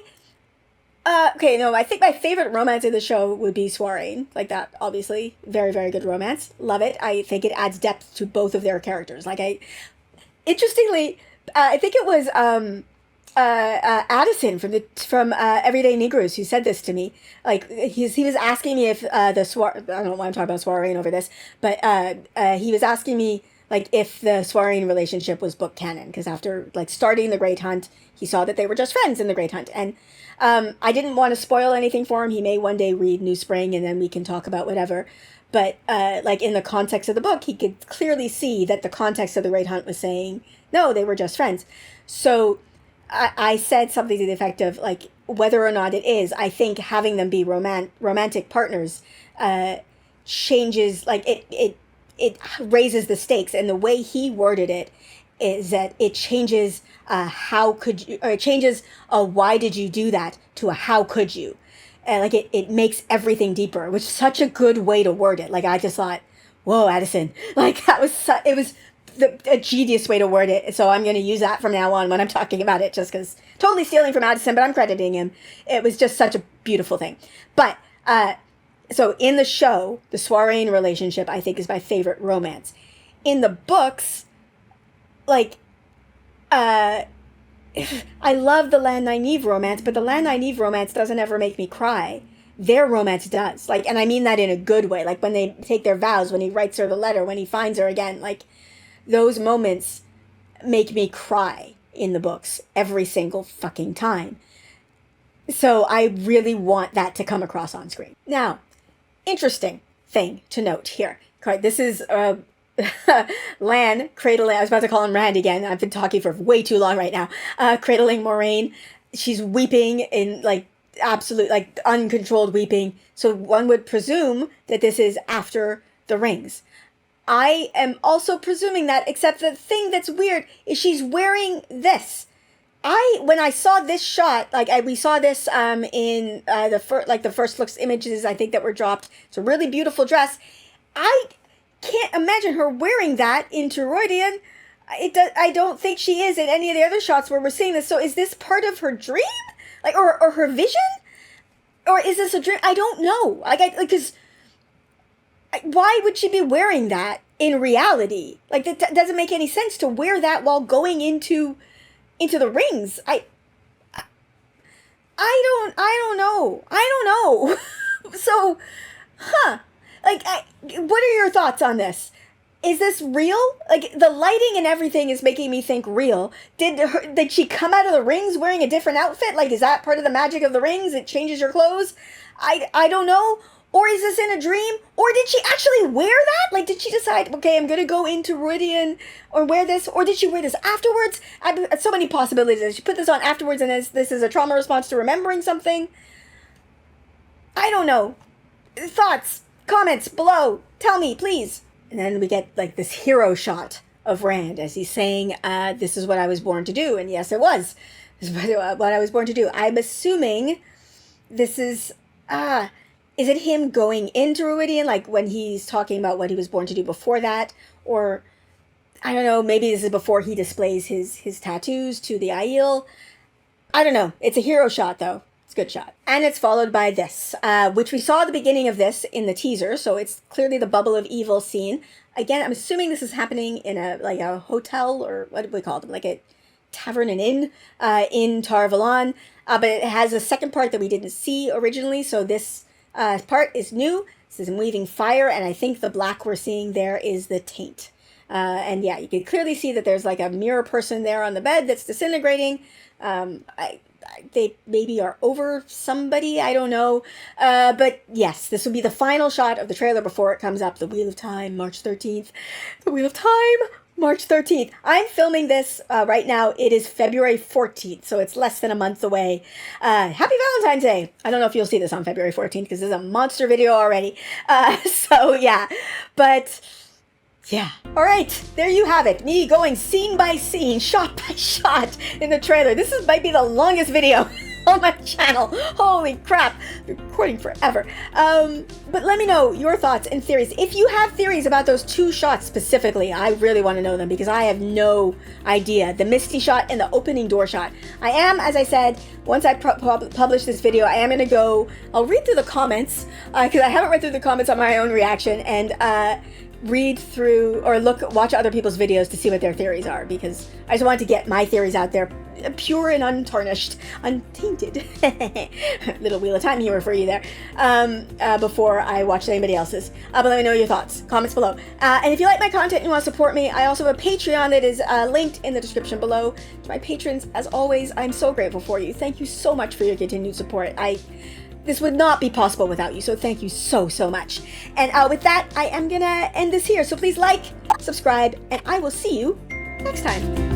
Speaker 1: think my favorite romance in the show would be Moiraine. Like that, obviously. Very, very good romance. Love it. I think it adds depth to both of their characters. Interestingly, I think it was Addison from Everyday Negroes who said this to me. Like he was asking me if I don't know why I'm talking about Moiraine over this, but he was asking me like if the Moiraine relationship was book canon, because after like starting the Great Hunt, he saw that they were just friends in the Great Hunt, and I didn't want to spoil anything for him. He may one day read New Spring, and then we can talk about whatever. But like in the context of the book, he could clearly see that the context of the Great Hunt was saying no, they were just friends. So I said something to the effect of like whether or not it is, I think having them be romantic partners changes, like it raises the stakes, and the way he worded it is that it changes how could you, or it changes why did you do that to a how could you, and like it makes everything deeper, which is such a good way to word it. Like I just thought, whoa, Addison, like that was it was a genius way to word it. So I'm going to use that from now on when I'm talking about it, just because totally stealing from Addison, but I'm crediting him. It was just such a beautiful thing. But so in the show, the Moiraine relationship I think is my favorite romance. In the books, like I love the Lan Nynaeve romance, but the Lan Nynaeve romance doesn't ever make me cry. Their romance does. Like, and I mean that in a good way. Like when they take their vows, when he writes her the letter, when he finds her again, like those moments make me cry in the books every single fucking time. So I really want that to come across on screen. Now, interesting thing to note here. This is Lan cradling, I was about to call him Rand again. I've been talking for way too long right now. Cradling Moiraine. She's weeping in like absolute, like uncontrolled weeping. So one would presume that this is after the rings. I am also presuming that, except the thing that's weird is she's wearing this. When I saw this shot, like we saw this in the first looks images I think that were dropped. It's a really beautiful dress. I can't imagine her wearing that into Rhuidean. I don't think she is in any of the other shots where we're seeing this. So is this part of her dream, like or her vision, or is this a dream? I don't know. Because why would she be wearing that in reality? Like that doesn't make any sense to wear that while going into the rings. I don't know. So, what are your thoughts on this? Is this real? Like the lighting and everything is making me think real. Did she come out of the rings wearing a different outfit? Like, is that part of the magic of the rings? It changes your clothes. I don't know. Or is this in a dream? Or did she actually wear that? Like, did she decide, okay, I'm going to go into Rhuidean or wear this? Or did she wear this afterwards? So many possibilities. Did she put this on afterwards and this is a trauma response to remembering something? I don't know. Thoughts, comments below. Tell me, please. And then we get, like, this hero shot of Rand as he's saying, this is what I was born to do. And yes, it was. This is what I was born to do. I'm assuming this is... is it him going into Rhuidean, like when he's talking about what he was born to do before that? Or, I don't know, maybe this is before he displays his tattoos to the Aiel. I don't know. It's a hero shot, though. It's a good shot. And it's followed by this, which we saw at the beginning of this in the teaser, so it's clearly the Bubble of Evil scene. Again, I'm assuming this is happening in a hotel, or what do we call them? Like a tavern and inn in Valon. But it has a second part that we didn't see originally, so this... part is new. This is weaving fire, and I think the black we're seeing there is the taint. And yeah, you can clearly see that there's like a mirror person there on the bed that's disintegrating. They maybe are over somebody, I don't know. But yes, this will be the final shot of the trailer before it comes up. The Wheel of Time, March 13th. The Wheel of Time, March 13th. I'm filming this right now. It is February 14th, so it's less than a month away. Happy Valentine's Day. I don't know if you'll see this on February 14th because this is a monster video already. So yeah, but... yeah. All right, there you have it. Me going scene by scene, shot by shot in the trailer. This might be the longest video on my channel. Holy crap, recording forever. But let me know your thoughts and theories. If you have theories about those two shots specifically, I really want to know them because I have no idea. The Misty shot and the opening door shot. I am, as I said, once I publish this video, I am going to go, I'll read through the comments because I haven't read through the comments on my own reaction, and read through or watch other people's videos to see what their theories are, because I just want to get my theories out there pure and untarnished, untainted. Little Wheel of Time humor for you there, before I watch anybody else's. But let me know your thoughts, comments below. And if you like my content and you want to support me, I also have a Patreon that is linked in the description below. To my patrons, as always, I'm so grateful for you. Thank you so much for your continued support. This would not be possible without you, so thank you so, so much. And with that, I am gonna end this here. So please like, subscribe, and I will see you next time.